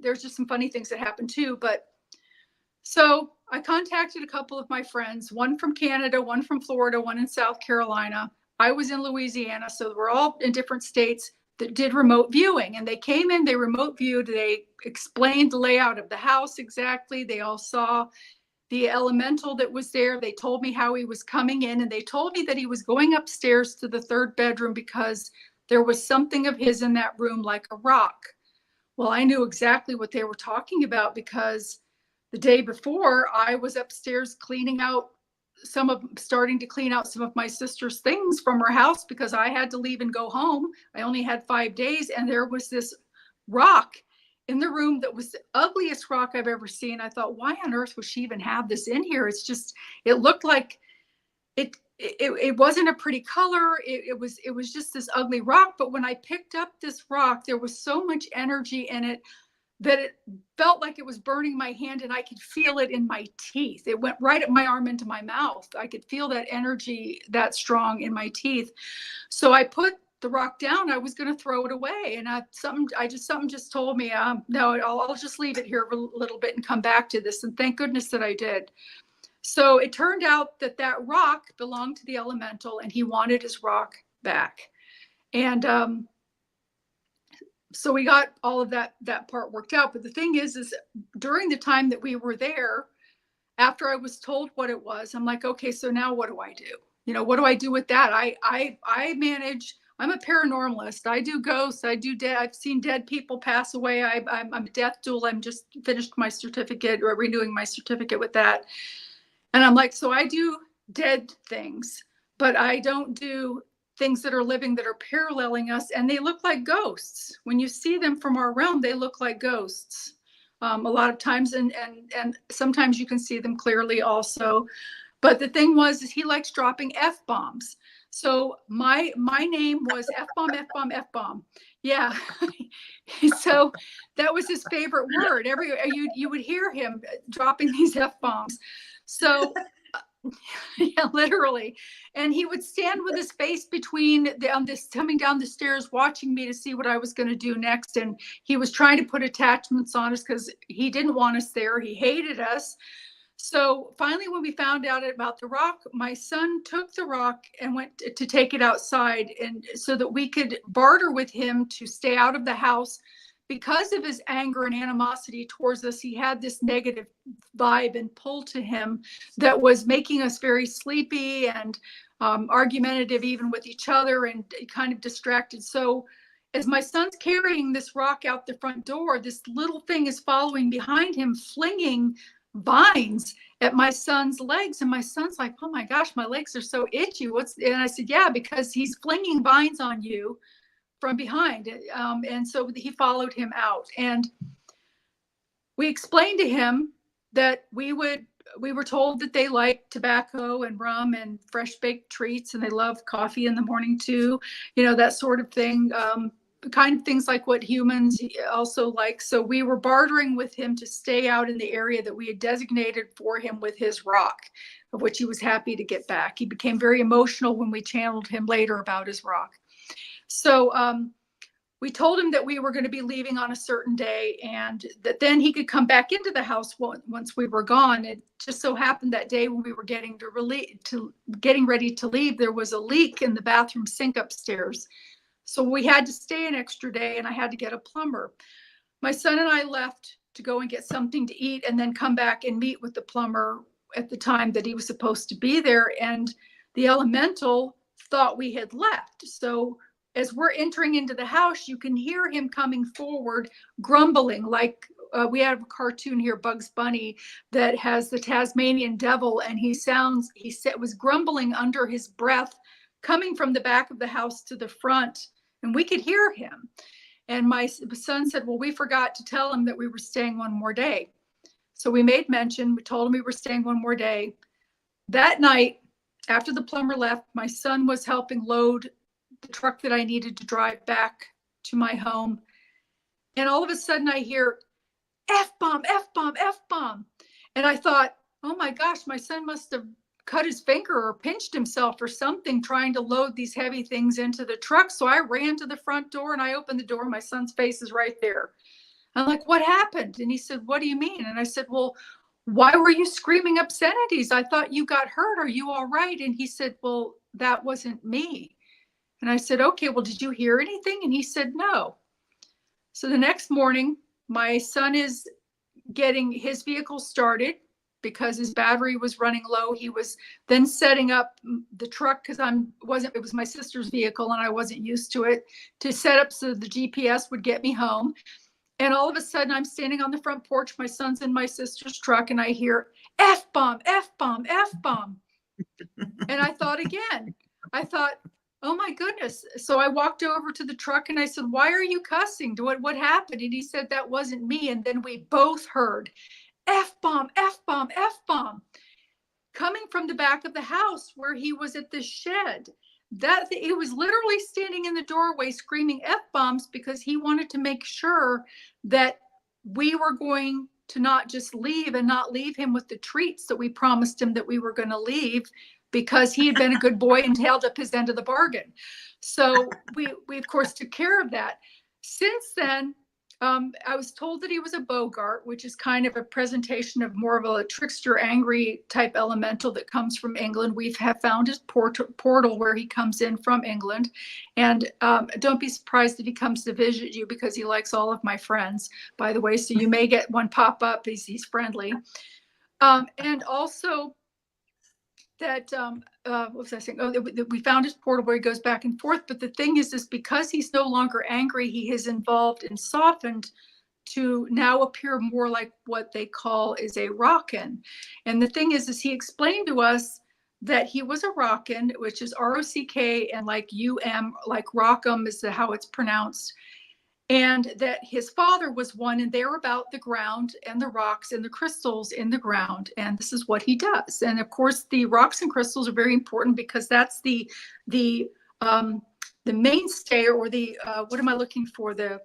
there's just some funny things that happened too, but so I contacted a couple of my friends, one from Canada, one from Florida, one in South Carolina. I was in Louisiana, so we're all in different states that did remote viewing. And they came in, they remote viewed, they explained the layout of the house exactly. They all saw the elemental that was there. They told me how he was coming in, and they told me that he was going upstairs to the third bedroom because there was something of his in that room, like a rock. Well, I knew exactly what they were talking about because the day before, I was upstairs starting to clean out some of my sister's things from her house because I had to leave and go home. I only had 5 days, and there was this rock in the room that was the ugliest rock I've ever seen. I thought, why on earth would she even have this in here? It's just, it looked like it wasn't a pretty color. It was just this ugly rock. But when I picked up this rock, there was so much energy in it that it felt like it was burning my hand, and I could feel it in my teeth. It went right up my arm into my mouth. I could feel that energy that strong in my teeth. So I put the rock down. I was going to throw it away, and something just told me, no, I'll just leave it here a little bit and come back to this. And thank goodness that I did. So it turned out that that rock belonged to the elemental, and he wanted his rock back. And So we got all of that part worked out. But the thing is during the time that we were there, after I was told what it was, I'm like, okay, so now what do I do? You know, what do I do with that? I manage. I'm a paranormalist. I do ghosts. I do dead. I've seen dead people pass away. I'm a death doula. I'm just finished my certificate, or renewing my certificate with that. And I'm like, so I do dead things, but I don't do things that are living, that are paralleling us, and they look like ghosts. When you see them from our realm, they look like ghosts. A lot of times, and sometimes you can see them clearly also. But the thing was, is he likes dropping F-bombs. So my name was F-bomb, F-bomb, F-bomb. Yeah. So that was his favorite word. You would hear him dropping these F-bombs. So yeah, literally. And he would stand with his face between coming down the stairs, watching me to see what I was going to do next. And he was trying to put attachments on us because he didn't want us there. He hated us. So finally, when we found out about the rock, my son took the rock and went to take it outside, and so that we could barter with him to stay out of the house. Because of his anger and animosity towards us, he had this negative vibe and pull to him that was making us very sleepy and argumentative even with each other, and kind of distracted. So as my son's carrying this rock out the front door, this little thing is following behind him, flinging vines at my son's legs. And my son's like, oh my gosh, my legs are so itchy. And I said, yeah, because he's flinging vines on you from behind. And so he followed him out. And we explained to him that we were told that they like tobacco and rum and fresh baked treats, and they love coffee in the morning too, you know, that sort of thing. Kind of things like what humans also like. So we were bartering with him to stay out in the area that we had designated for him with his rock, of which he was happy to get back. He became very emotional when we channeled him later about his rock. So we told him that we were going to be leaving on a certain day, and that then he could come back into the house once we were gone. It just so happened that day when we were getting ready to leave, there was a leak in the bathroom sink upstairs. So we had to stay an extra day, and I had to get a plumber. My son and I left to go and get something to eat, and then come back and meet with the plumber at the time that he was supposed to be there. And the elemental thought we had left. So as we're entering into the house, you can hear him coming forward, grumbling, like we have a cartoon here, Bugs Bunny, that has the Tasmanian devil, and he was grumbling under his breath, coming from the back of the house to the front, and we could hear him. And my son said, well, we forgot to tell him that we were staying one more day. So we made mention, we told him we were staying one more day. That night, after the plumber left, my son was helping load the truck that I needed to drive back to my home. And all of a sudden I hear F-bomb, F-bomb, F-bomb. And I thought, oh my gosh, my son must have cut his finger or pinched himself or something trying to load these heavy things into the truck. So I ran to the front door and I opened the door. My son's face is right there. I'm like, what happened? And he said, what do you mean? And I said, well, why were you screaming obscenities? I thought you got hurt. Are you all right? And he said, well, that wasn't me. And I said, okay, well, did you hear anything? And he said, no. So the next morning, my son is getting his vehicle started because his battery was running low. He was then setting up the truck because it was my sister's vehicle and I wasn't used to it, to set up so the GPS would get me home. And all of a sudden I'm standing on the front porch, my son's in my sister's truck, and I hear F-bomb, F-bomb, F-bomb. And I thought, oh my goodness. So I walked over to the truck and I said, why are you cussing? What happened? And he said, that wasn't me. And then we both heard F-bomb, F-bomb, F-bomb coming from the back of the house where he was at the shed. He was literally standing in the doorway screaming F-bombs because he wanted to make sure that we were going to not just leave and not leave him with the treats that we promised him that we were going to leave, because he had been a good boy and held up his end of the bargain. So we of course took care of that. Since then, I was told that he was a bogart, which is kind of a presentation of more of a trickster, angry type elemental that comes from England. We have found his portal where he comes in from England. And don't be surprised if he comes to visit you, because he likes all of my friends, by the way. So you may get one pop up. He's friendly. And also that, what was I saying? Oh, that we found his portal where he goes back and forth. But the thing is because he's no longer angry, he is involved and softened to now appear more like what they call is a rockin'. And the thing is he explained to us that he was a rockin', which is R-O-C-K, and like U-M, like Rockham is how it's pronounced. And that his father was one, and they're about the ground and the rocks and the crystals in the ground. And this is what he does. And of course, the rocks and crystals are very important, because that's the mainstay, or the what am I looking for? The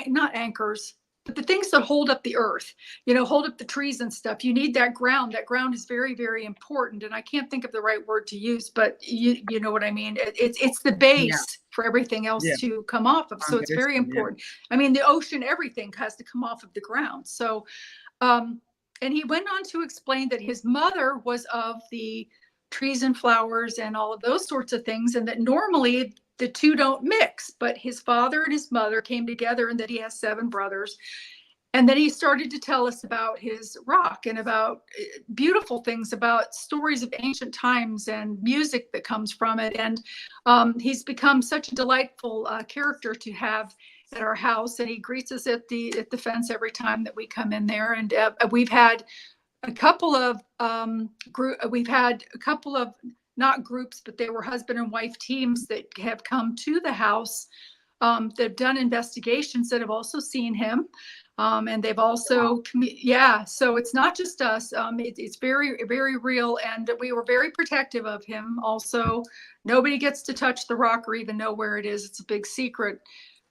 not anchors, but the things that hold up the earth, hold up the trees and stuff. You need that ground. That ground is very, very important. And I can't think of the right word to use, but you know what I mean? It's the base for everything else to come off of. So it's very important. I mean, the ocean, everything has to come off of the ground. So, and he went on to explain that his mother was of the trees and flowers and all of those sorts of things. And that normally the two don't mix, but his father and his mother came together, and that he has 7 brothers. And then he started to tell us about his rock, and about beautiful things, about stories of ancient times and music that comes from it. And he's become such a delightful character to have at our house. And he greets us at the fence every time that we come in there. And we've had a couple of not groups, but they were husband and wife teams that have come to the house, that have done investigations, that have also seen him. And they've also, so it's not just us. It's very, very real. And we were very protective of him. Also, nobody gets to touch the rock or even know where it is. It's a big secret,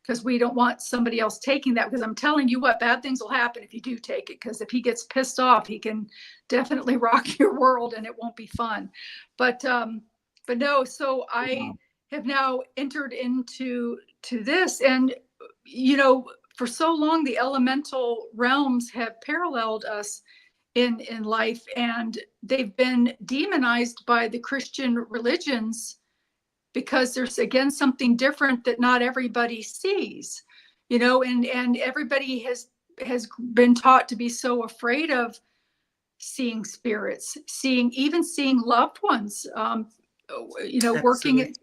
because we don't want somebody else taking that, because I'm telling you what, bad things will happen if you do take it, because if he gets pissed off, he can definitely rock your world, and it won't be fun. But no, so I have now entered into this, and for so long the elemental realms have paralleled us in life, and they've been demonized by the Christian religions, because there's, again, something different that not everybody sees, and everybody has been taught to be so afraid of seeing spirits, seeing loved ones, working.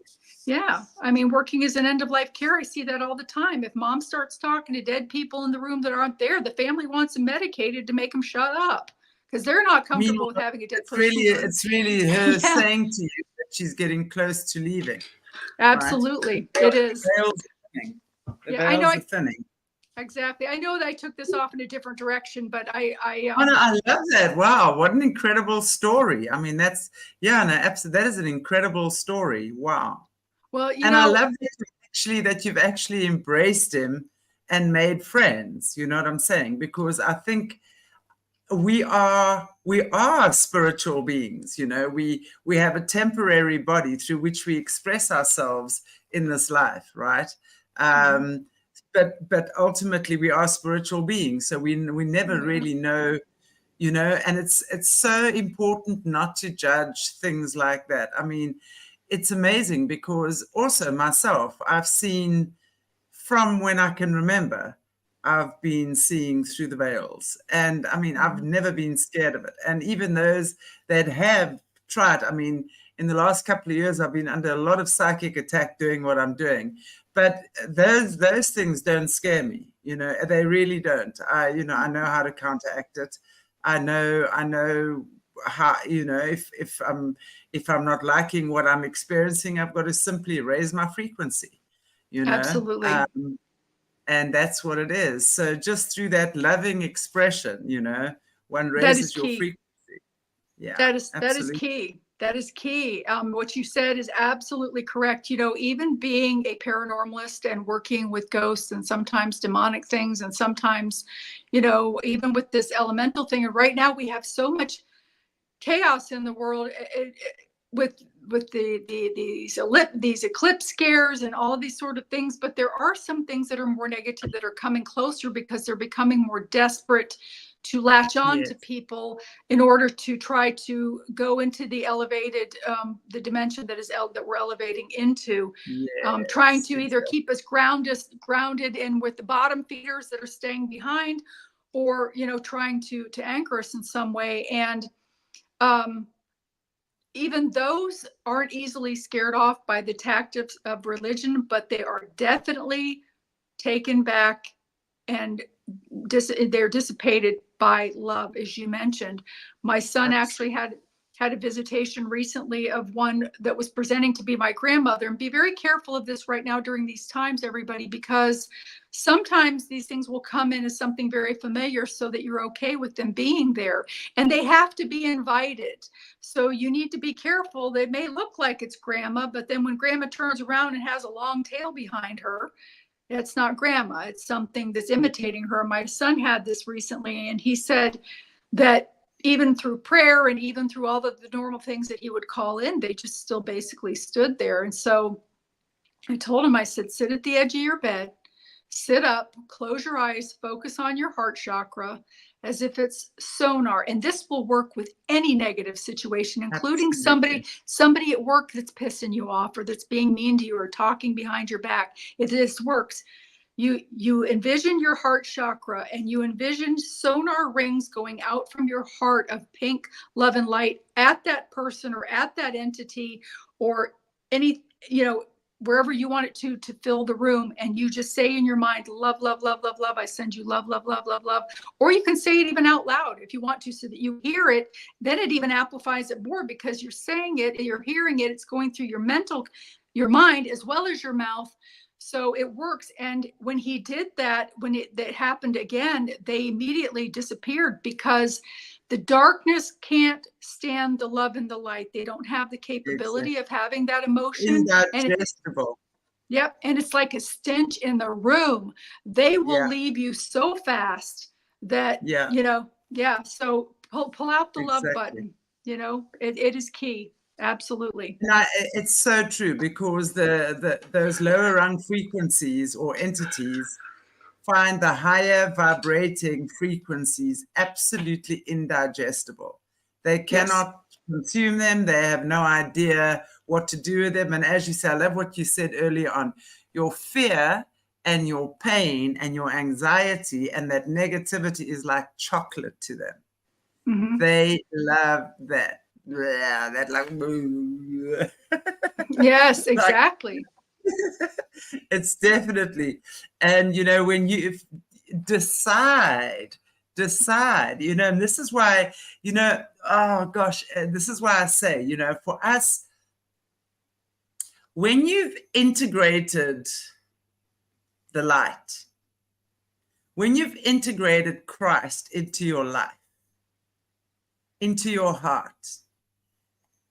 I mean, working as an end-of-life care, I see that all the time. If mom starts talking to dead people in the room that aren't there, the family wants them medicated to make them shut up, because they're not comfortable with having a dead person. It's really her saying to you that she's getting close to leaving. Absolutely, right? it is. The veils are thinning. Exactly. I know that I took this off in a different direction, but I love that. Wow, what an incredible story. I mean, that is an incredible story. Wow. Well, I love that you've actually embraced him and made friends. You know what I'm saying? Because I think we are spiritual beings. We have a temporary body through which we express ourselves in this life, right? But ultimately we are spiritual beings, so we never really know, and it's so important not to judge things like that. I mean, it's amazing, because also myself, I've seen, from when I can remember, I've been seeing through the veils. And I mean, I've never been scared of it. And even those that have tried, I mean, in the last couple of years, I've been under a lot of psychic attack doing what I'm doing. But those things don't scare me, they really don't. I know how to counteract it. I know how, if I'm not liking what I'm experiencing, I've got to simply raise my frequency, Absolutely. And that's what it is. So just through that loving expression, one raises your frequency. Yeah, that is key. That is key. What you said is absolutely correct. Even being a paranormalist and working with ghosts and sometimes demonic things, and sometimes, even with this elemental thing. And right now we have so much chaos in the world with these eclipse scares and all of these sort of things, but there are some things that are more negative that are coming closer because they're becoming more desperate to latch on to people in order to try to go into the elevated, the dimension that we're elevating into, trying to either keep us grounded in with the bottom feeders that are staying behind, or, you know, trying to anchor us in some way. And even those aren't easily scared off by the tactics of religion, but they are definitely taken back, and they're dissipated by love, as you mentioned. My son actually had a visitation recently of one that was presenting to be my grandmother. And be very careful of this right now during these times, everybody, because sometimes these things will come in as something very familiar so that you're okay with them being there. And they have to be invited. So you need to be careful. They may look like it's grandma, but then when grandma turns around and has a long tail behind her, it's not grandma. It's something that's imitating her. My son had this recently, and he said that even through prayer and even through all of the normal things that he would call in, they just still basically stood there. And so I told him, I said, sit at the edge of your bed, sit up, close your eyes, focus on your heart chakra as if it's sonar. And this will work with any negative situation, including somebody at work that's pissing you off or that's being mean to you or talking behind your back. If this works, you envision your heart chakra and you envision sonar rings going out from your heart of pink love and light at that person or at that entity or any, you know, wherever you want it to fill the room. And you just say in your mind, love, love, love, love, love. I send you love, love, love, love, love. Or you can say it even out loud if you want to, so that you hear it. Then it even amplifies it more because you're saying it and you're hearing it. It's going through your mind as well as your mouth. So it works. And when he did that, when that happened again, they immediately disappeared because the darkness can't stand the love and the light. They don't have the capability of having that emotion. Indigestible. Yep. And it's like a stench in the room. They will leave you so fast that, you know, so pull out the love button. You know, it is key. Absolutely. No, it's so true, because those lower rung frequencies or entities find the higher vibrating frequencies absolutely indigestible. They cannot consume them. They have no idea what to do with them. And as you say, I love what you said earlier on, your fear and your pain and your anxiety and that negativity is like chocolate to them. Mm-hmm. They love that. Yeah, that like yes, exactly. It's definitely, and you know, when you decide, you know, and this is why, you know, oh gosh, this is why I say, you know, for us, when you've integrated the light, when you've integrated Christ into your life, into your heart,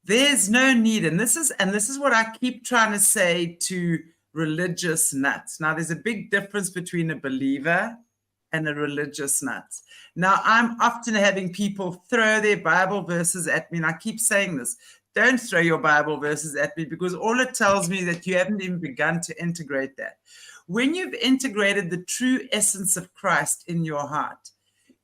there's no need, and this is what I keep trying to say to religious nuts. Now, there's a big difference between a believer and a religious nut. Now, I'm often having people throw their Bible verses at me, and I keep saying this: don't throw your Bible verses at me, because all it tells me that you haven't even begun to integrate that. When you've integrated the true essence of Christ in your heart,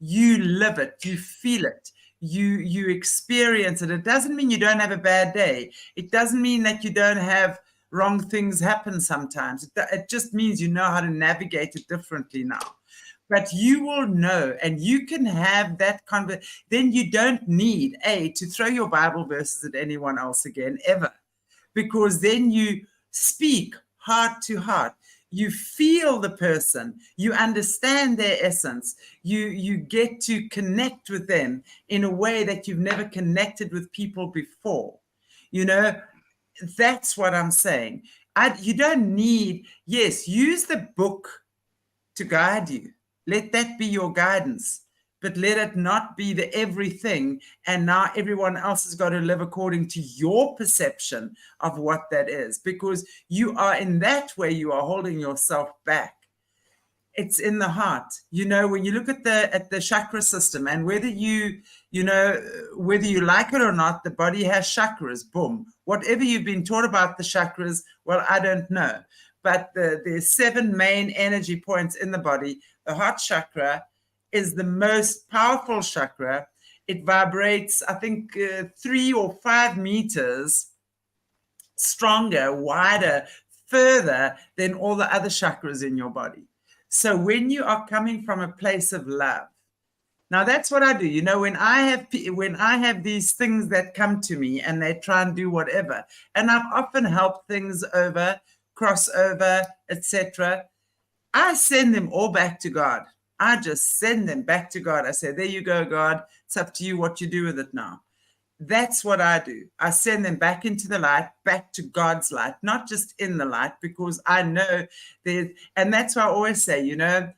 you live it, you feel it. You experience it. It doesn't mean you don't have a bad day. It doesn't mean that you don't have wrong things happen sometimes. It just means you know how to navigate it differently now. But you will know, and you can have that then you don't need to throw your Bible verses at anyone else again, ever. Because then you speak heart to heart. You feel the person, you understand their essence, you get to connect with them in a way that you've never connected with people before. You know, that's what I'm saying. You don't need, use the book to guide you. Let that be your guidance, but let it not be the everything. And now everyone else has got to live according to your perception of what that is, because you are in that way, you are holding yourself back. it's in the heart. You know, when you look at the chakra system, and whether you like it or not, the body has chakras. Boom. Whatever you've been taught about the chakras, well, I don't know. But there's 7 main energy points in the body. The heart chakra is the most powerful chakra. It vibrates, I think, 3 or 5 meters stronger, wider, further than all the other chakras in your body. So when you are coming from a place of love, now that's what I do. You know, when I have these things that come to me and they try and do whatever, and I've often helped things over, cross over, etc., I send them all back to God. I just send them back to God. I say, there you go, God. It's up to you what you do with it now. That's what I do. I send them back into the light, back to God's light, not just in the light, because I know there's, and that's why I always say, you know,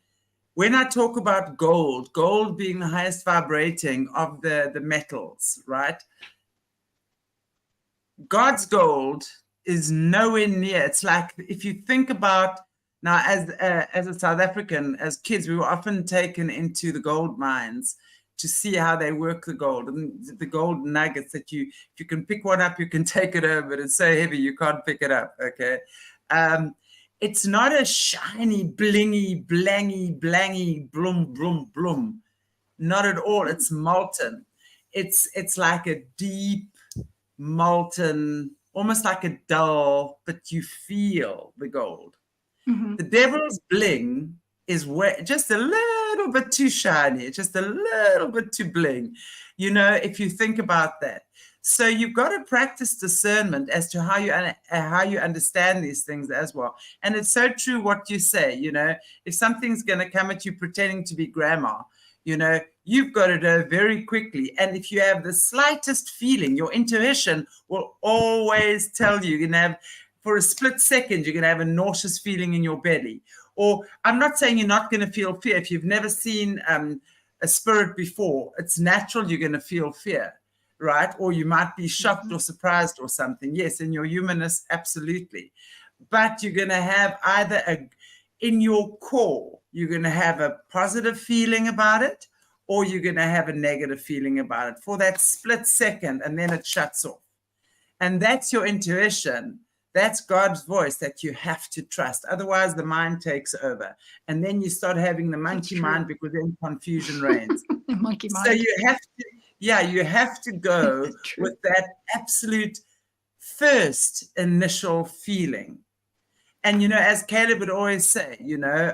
when I talk about gold being the highest vibrating of the metals, right? God's gold is nowhere near. It's like, if you think about, now as a South African, as kids, we were often taken into the gold mines to see how they work the gold, and the gold nuggets that if you can pick one up, you can take it home, but it's so heavy you can't pick it up. Okay. It's not a shiny, blingy, blangy, blangy, bloom, bloom, bloom. Not at all. It's molten. It's like a deep molten, almost like a dull, but you feel the gold. Mm-hmm. The devil's bling is just a little bit too shiny, just a little bit too bling, you know, if you think about that. So you've got to practice discernment as to how you understand these things as well. And it's so true what you say, you know, if something's going to come at you pretending to be grandma, you know, you've got to know very quickly. And if you have the slightest feeling, your intuition will always tell you, you're going to have, for a split second, you're going to have a nauseous feeling in your belly. Or I'm not saying you're not going to feel fear. If you've never seen a spirit before, it's natural you're going to feel fear, right? Or you might be shocked or surprised or something. Yes, in your humanness, absolutely. But you're going to have either in your core, you're going to have a positive feeling about it, or you're going to have a negative feeling about it for that split second, and then it shuts off. And that's your intuition. That's God's voice that you have to trust. Otherwise, the mind takes over. And then you start having the monkey mind, because then confusion reigns. Monkey mind. So you have to go with that absolute first initial feeling. And, you know, as Caleb would always say, you know,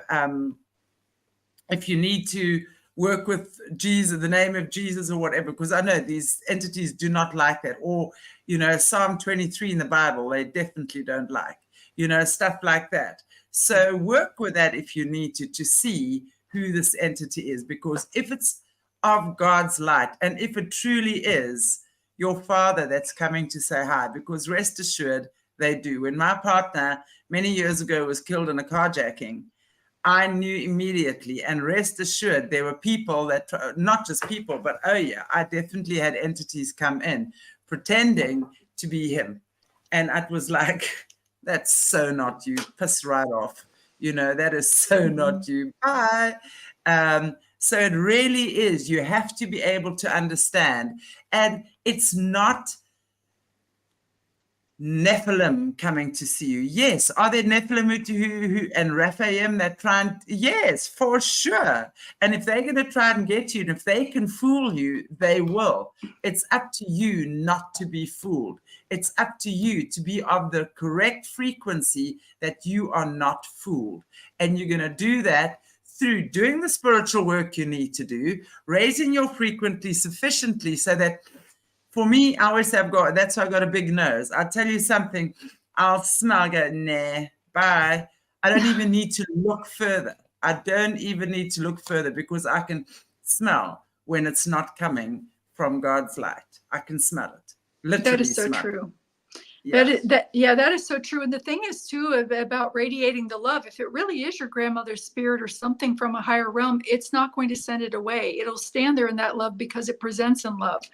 if you need to work with Jesus, the name of Jesus or whatever, because I know these entities do not like that. Or, you know, Psalm 23 in the Bible, they definitely don't like, you know, stuff like that. So work with that if you need to see who this entity is, because if it's of God's light, and if it truly is your father that's coming to say hi, because rest assured they do. When my partner many years ago was killed in a carjacking, I knew immediately, and rest assured, there were people that, not just people, but oh yeah, I definitely had entities come in pretending to be him. And it was like, that's so not you, piss right off. You know, that is so not you, bye. So it really is, you have to be able to understand. And it's not Nephilim coming to see you. Yes. Are there Nephilim who and Raphaim that try and, yes, for sure. And if they're going to try and get you, and if they can fool you, they will. It's up to you not to be fooled. It's up to you to be of the correct frequency that you are not fooled. And you're going to do that through doing the spiritual work you need to do, raising your frequency sufficiently so that, for me, I always have that's why I got a big nose. I'll tell you something, I'll smell, go, nah, bye. I don't even need to look further. I don't even need to look further, because I can smell when it's not coming from God's light. I can smell it. Literally. That is so true. Yeah. That is so true. And the thing is too about radiating the love, if it really is your grandmother's spirit or something from a higher realm, it's not going to send it away. It'll stand there in that love because it presents in love.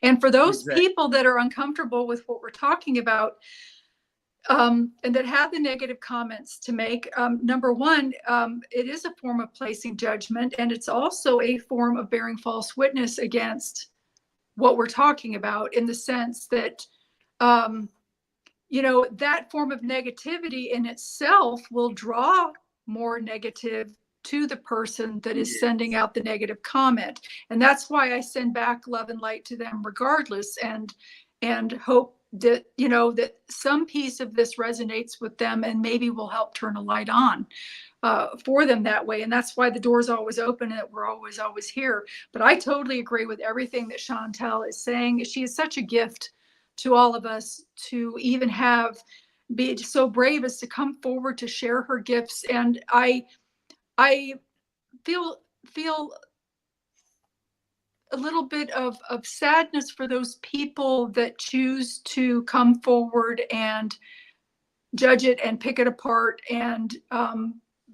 And for those people that are uncomfortable with what we're talking about, and that have the negative comments to make. Number one, it is a form of placing judgment, and it's also a form of bearing false witness against what we're talking about, in the sense that, that form of negativity in itself will draw more negative to the person that is sending out the negative comment. And that's why I send back love and light to them regardless, and hope that, that some piece of this resonates with them and maybe will help turn a light on for them that way. And that's why the door's always open and that we're always here. But I totally agree with everything that Chantelle is saying. She is such a gift to all of us to even be so brave as to come forward to share her gifts. And I feel a little bit of sadness for those people that choose to come forward and judge it and pick it apart. And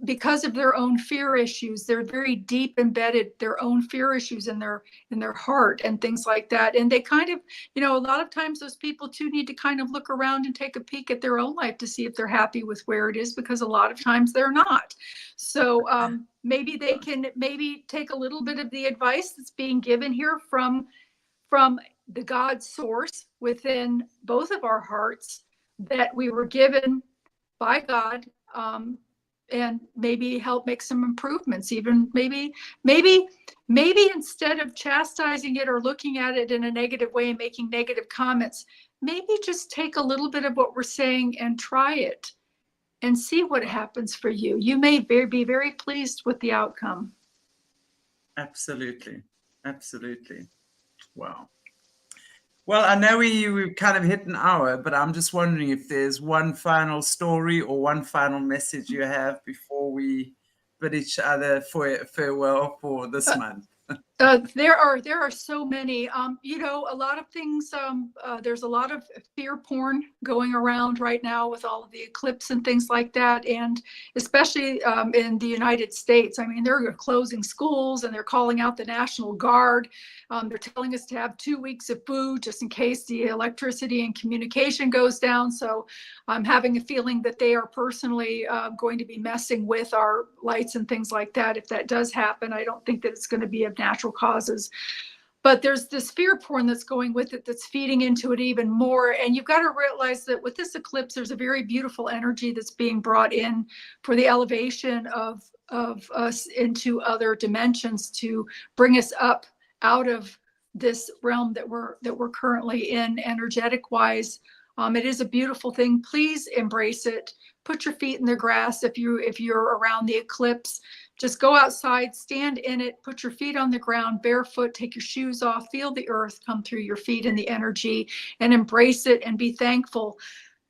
because of their own fear issues, they're very deep embedded, their own fear issues in their heart and things like that. And they kind of, a lot of times those people too need to kind of look around and take a peek at their own life to see if they're happy with where it is, because a lot of times they're not. So maybe they can take a little bit of the advice that's being given here from the God source within both of our hearts that we were given by God, and maybe help make some improvements. Even maybe instead of chastising it or looking at it in a negative way and making negative comments, maybe just take a little bit of what we're saying and try it and see what happens for you. You may be very pleased with the outcome. Absolutely. Wow. Well, I know we've kind of hit an hour, but I'm just wondering if there's one final story or one final message you have before we bid each other farewell for this month. There are so many, a lot of things. There's a lot of fear porn going around right now with all of the eclipse and things like that. And especially in the United States, I mean, they're closing schools and they're calling out the National Guard. They're telling us to have 2 weeks of food just in case the electricity and communication goes down. So I'm having a feeling that they are personally going to be messing with our lights and things like that. If that does happen, I don't think that it's going to be of natural causes. But there's this fear porn that's going with it that's feeding into it even more. And you've got to realize that with this eclipse, there's a very beautiful energy that's being brought in for the elevation of us into other dimensions to bring us up out of this realm that we're currently in energetic wise. It is a beautiful thing. Please embrace it. Put your feet in the grass if you're around the eclipse. Just go outside, stand in it, put your feet on the ground, barefoot, take your shoes off, feel the earth come through your feet and the energy, and embrace it and be thankful.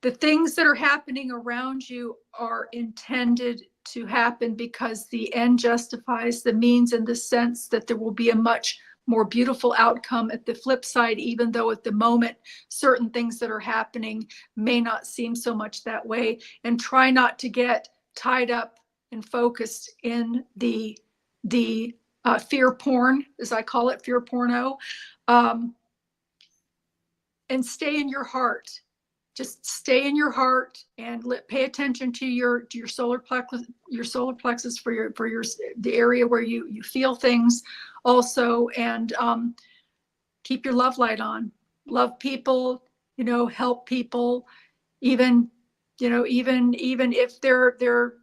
The things that are happening around you are intended to happen because the end justifies the means, in the sense that there will be a much more beautiful outcome at the flip side, even though at the moment certain things that are happening may not seem so much that way. And try not to get tied up and focused in the fear porn, as I call it, fear porno, and stay in your heart. Just stay in your heart and pay attention to your solar plexus for the area where you feel things also, and keep your love light on. Love people, help people, even if they're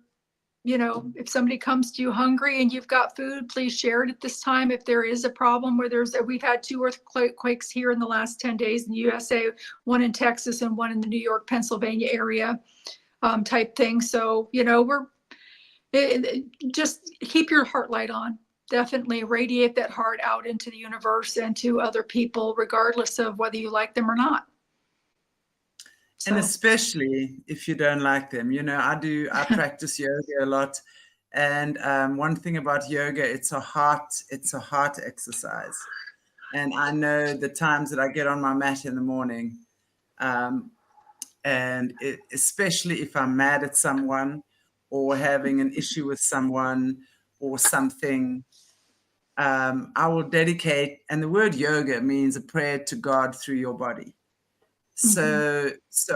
if somebody comes to you hungry and you've got food, please share it at this time. If there is a problem where we've had 2 earthquakes here in the last 10 days in the USA, one in Texas and one in the New York, Pennsylvania area type thing. So, just keep your heart light on. Definitely radiate that heart out into the universe and to other people, regardless of whether you like them or not. So. And especially if you don't like them, I practice yoga a lot. And one thing about yoga, it's a heart exercise. And I know the times that I get on my mat in the morning, especially if I'm mad at someone or having an issue with someone or something, I will dedicate, and the word yoga means a prayer to God through your body. So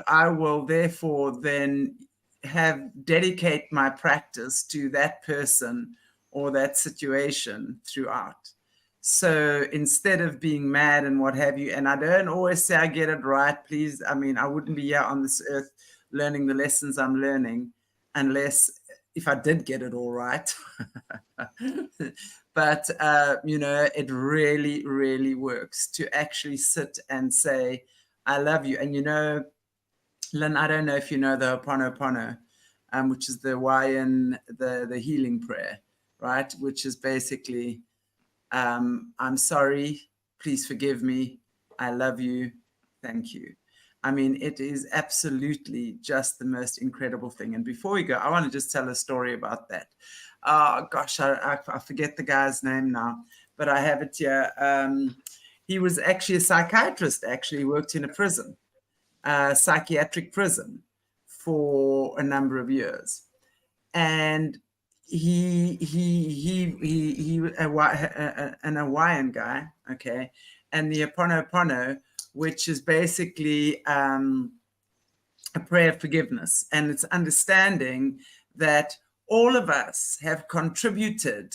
I will therefore then dedicate my practice to that person or that situation throughout. So instead of being mad and what have you, and I don't always say I get it right, please. I mean, I wouldn't be here on this earth learning the lessons I'm learning unless if I did get it all right. But, you know, it really, really works to actually sit and say, I love you. And, you know, Lynn, I don't know if you know the Ho'oponopono, which is the Hawaiian, the healing prayer, right? Which is basically, I'm sorry, please forgive me, I love you, thank you. I mean, it is absolutely just the most incredible thing. And before we go, I want to just tell a story about that. Oh, gosh, I forget the guy's name now, but I have it here. He was actually a psychiatrist, actually worked in a prison, psychiatric prison for a number of years. And he an Hawaiian guy, okay, and the Ho'oponopono, which is basically a prayer of forgiveness, and it's understanding that all of us have contributed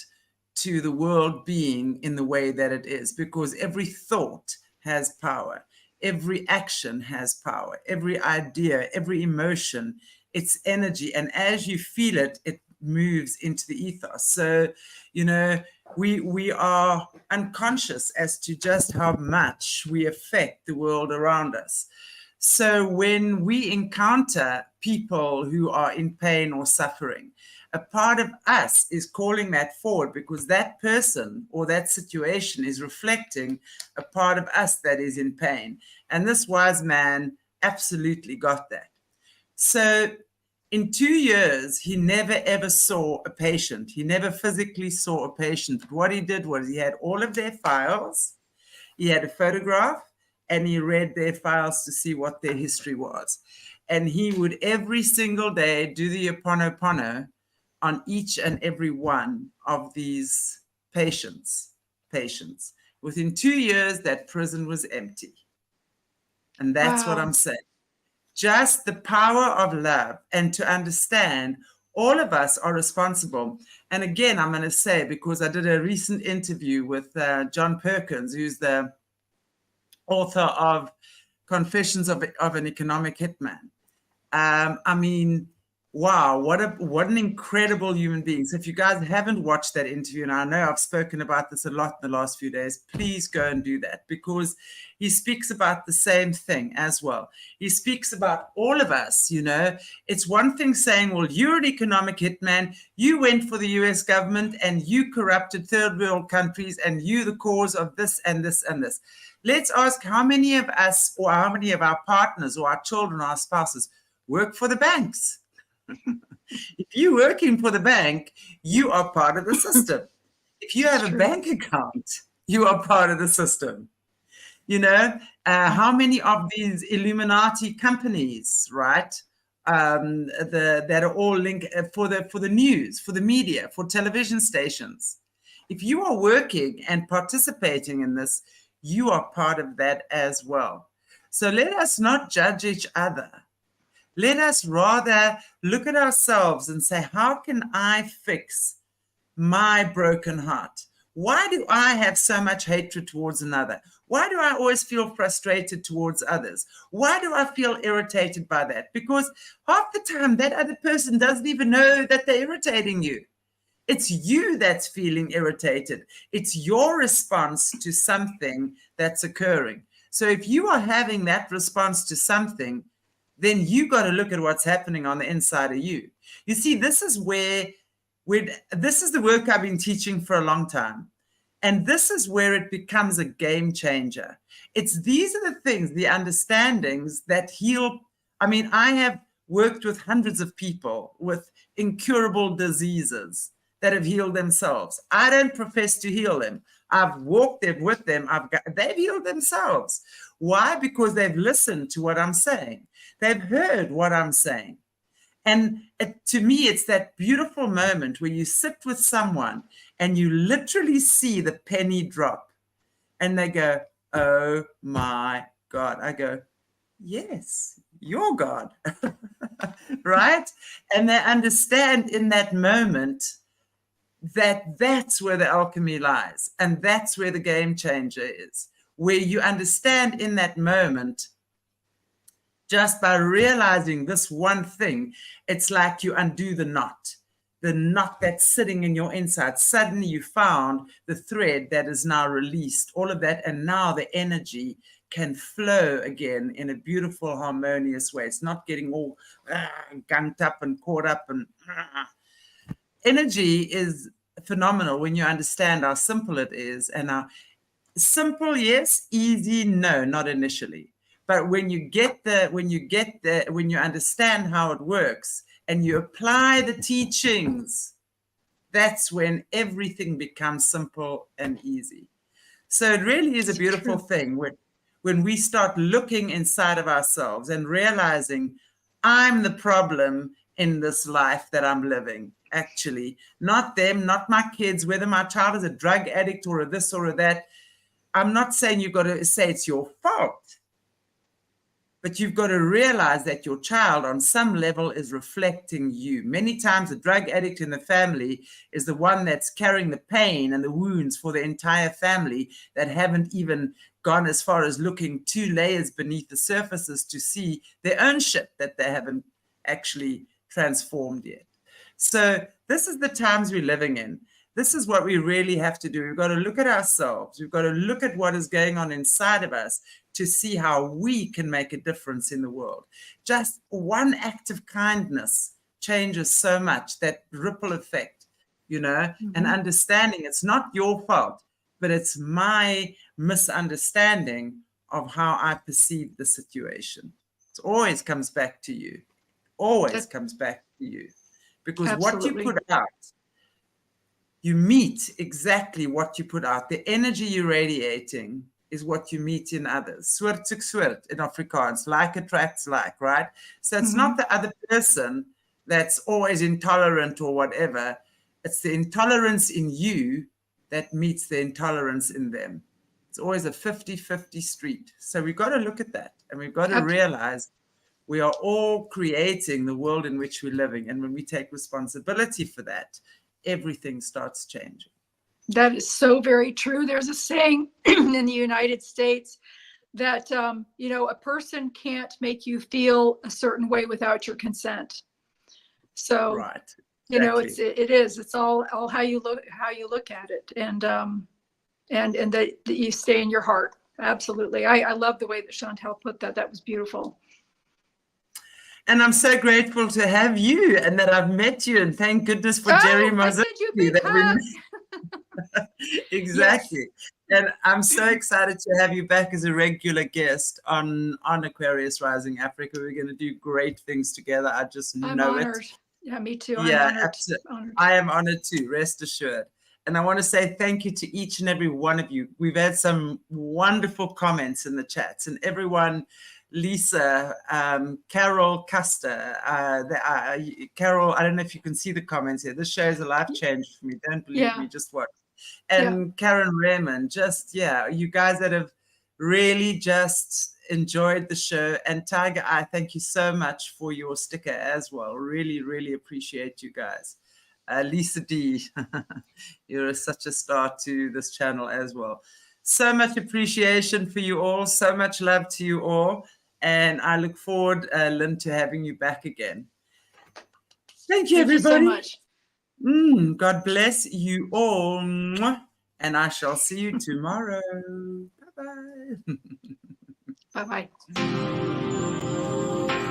to the world being in the way that it is, because every thought has power, every action has power, every idea, every emotion, it's energy, and as you feel it, it moves into the ethos. So, you know, we are unconscious as to just how much we affect the world around us. So when we encounter people who are in pain or suffering, a part of us is calling that forward, because that person or that situation is reflecting a part of us that is in pain. And this wise man absolutely got that. So in 2 years, he never, ever saw a patient. He never physically saw a patient. But what he did was he had all of their files, he had a photograph, and he read their files to see what their history was. And he would every single day do the Ho'oponopono on each and every one of these patients. Within 2 years, that prison was empty. And that's what I'm saying. Just the power of love, and to understand all of us are responsible. And again, I'm going to say, because I did a recent interview with John Perkins, who's the author of Confessions of an Economic Hitman. I mean, wow, what an incredible human being. So if you guys haven't watched that interview, and I know I've spoken about this a lot in the last few days, please go and do that, because he speaks about the same thing as well. He speaks about all of us, you know. It's one thing saying, well, you're an economic hitman, you went for the US government and you corrupted third world countries and you the cause of this and this and this. Let's ask how many of us, or how many of our partners or our children or our spouses work for the banks. If you're working for the bank, you are part of the system. If you have a bank account, you are part of the system. You know, how many of these Illuminati companies, right, that are all linked for the news, for the media, for television stations. If you are working and participating in this, you are part of that as well. So let us not judge each other. Let us rather look at ourselves and say, how can I fix my broken heart? Why do I have so much hatred towards another? Why do I always feel frustrated towards others? Why do I feel irritated by that? Because half the time that other person doesn't even know that they're irritating you. It's you that's feeling irritated. It's your response to something that's occurring. So if you are having that response to something, then you got to look at what's happening on the inside of you. You see, this is this is the work I've been teaching for a long time. And this is where it becomes a game changer. These are the things, the understandings that heal. I mean, I have worked with hundreds of people with incurable diseases that have healed themselves. I don't profess to heal them. I've walked there with them. They've healed themselves. Why? Because they've listened to what I'm saying. They've heard what I'm saying. And to me, it's that beautiful moment where you sit with someone and you literally see the penny drop. And they go, oh my God. I go, yes, you're God, right? And they understand in that moment that that's where the alchemy lies. And that's where the game changer is, where you understand in that moment, just by realizing this one thing, it's like you undo the knot that's sitting in your inside. Suddenly you found the thread that is now released, all of that. And now the energy can flow again in a beautiful, harmonious way. It's not getting all gunked up and caught up. And energy is phenomenal when you understand how simple it is. And how simple, yes, easy, no, not initially. But when you understand how it works and you apply the teachings, that's when everything becomes simple and easy. So it really is a beautiful thing when we start looking inside of ourselves and realizing I'm the problem in this life that I'm living, actually. Not them, not my kids, whether my child is a drug addict or a this or a that. I'm not saying you've got to say it's your fault. But you've got to realize that your child on some level is reflecting you. Many times a drug addict in the family is the one that's carrying the pain and the wounds for the entire family that haven't even gone as far as looking 2 layers beneath the surfaces to see their own shit that they haven't actually transformed yet. So this is the times we're living in. This is what we really have to do. We've got to look at ourselves. We've got to look at what is going on inside of us to see how we can make a difference in the world. Just one act of kindness changes so much, that ripple effect, and understanding it's not your fault, but it's my misunderstanding of how I perceive the situation. It always comes back to you. Always comes back to you. Because Absolutely. What you put out, you meet exactly what you put out. The energy you're radiating is what you meet in others. Soort soek soort in Afrikaans. Like attracts like, right? So it's not the other person that's always intolerant or whatever. It's the intolerance in you that meets the intolerance in them. It's always a 50-50 street. So we've got to look at that. And we've got to realize we are all creating the world in which we're living. And when we take responsibility for that, everything starts changing. That is so very true. There's a saying in the United States that, a person can't make you feel a certain way without your consent. So, right. Exactly. It's all how you look at it, and that you stay in your heart. Absolutely. I love the way that Chantelle put that. That was beautiful. And I'm so grateful to have you and that I've met you. And thank goodness for Jerry Mozart. Exactly. Yes. And I'm so excited to have you back as a regular guest on Aquarius Rising Africa. We're going to do great things together. I just know honored. it. Yeah, me too. Yeah, absolutely. I am honored too, rest assured. And I want to say thank you to each and every one of you. We've had some wonderful comments in the chats, and everyone, Lisa, Carol Custer, Carol, I don't know if you can see the comments here. This shows a life change for me. Don't believe me, just watch. And Karen Raymond, you guys that have really just enjoyed the show. And Tiger Eye, thank you so much for your sticker as well. Really, really appreciate you guys. Lisa D, you're such a star to this channel as well. So much appreciation for you all. So much love to you all. And I look forward, Lynn, to having you back again. Thank you, everybody. Thank you so much. God bless you all. And I shall see you tomorrow. Bye-bye. Bye-bye.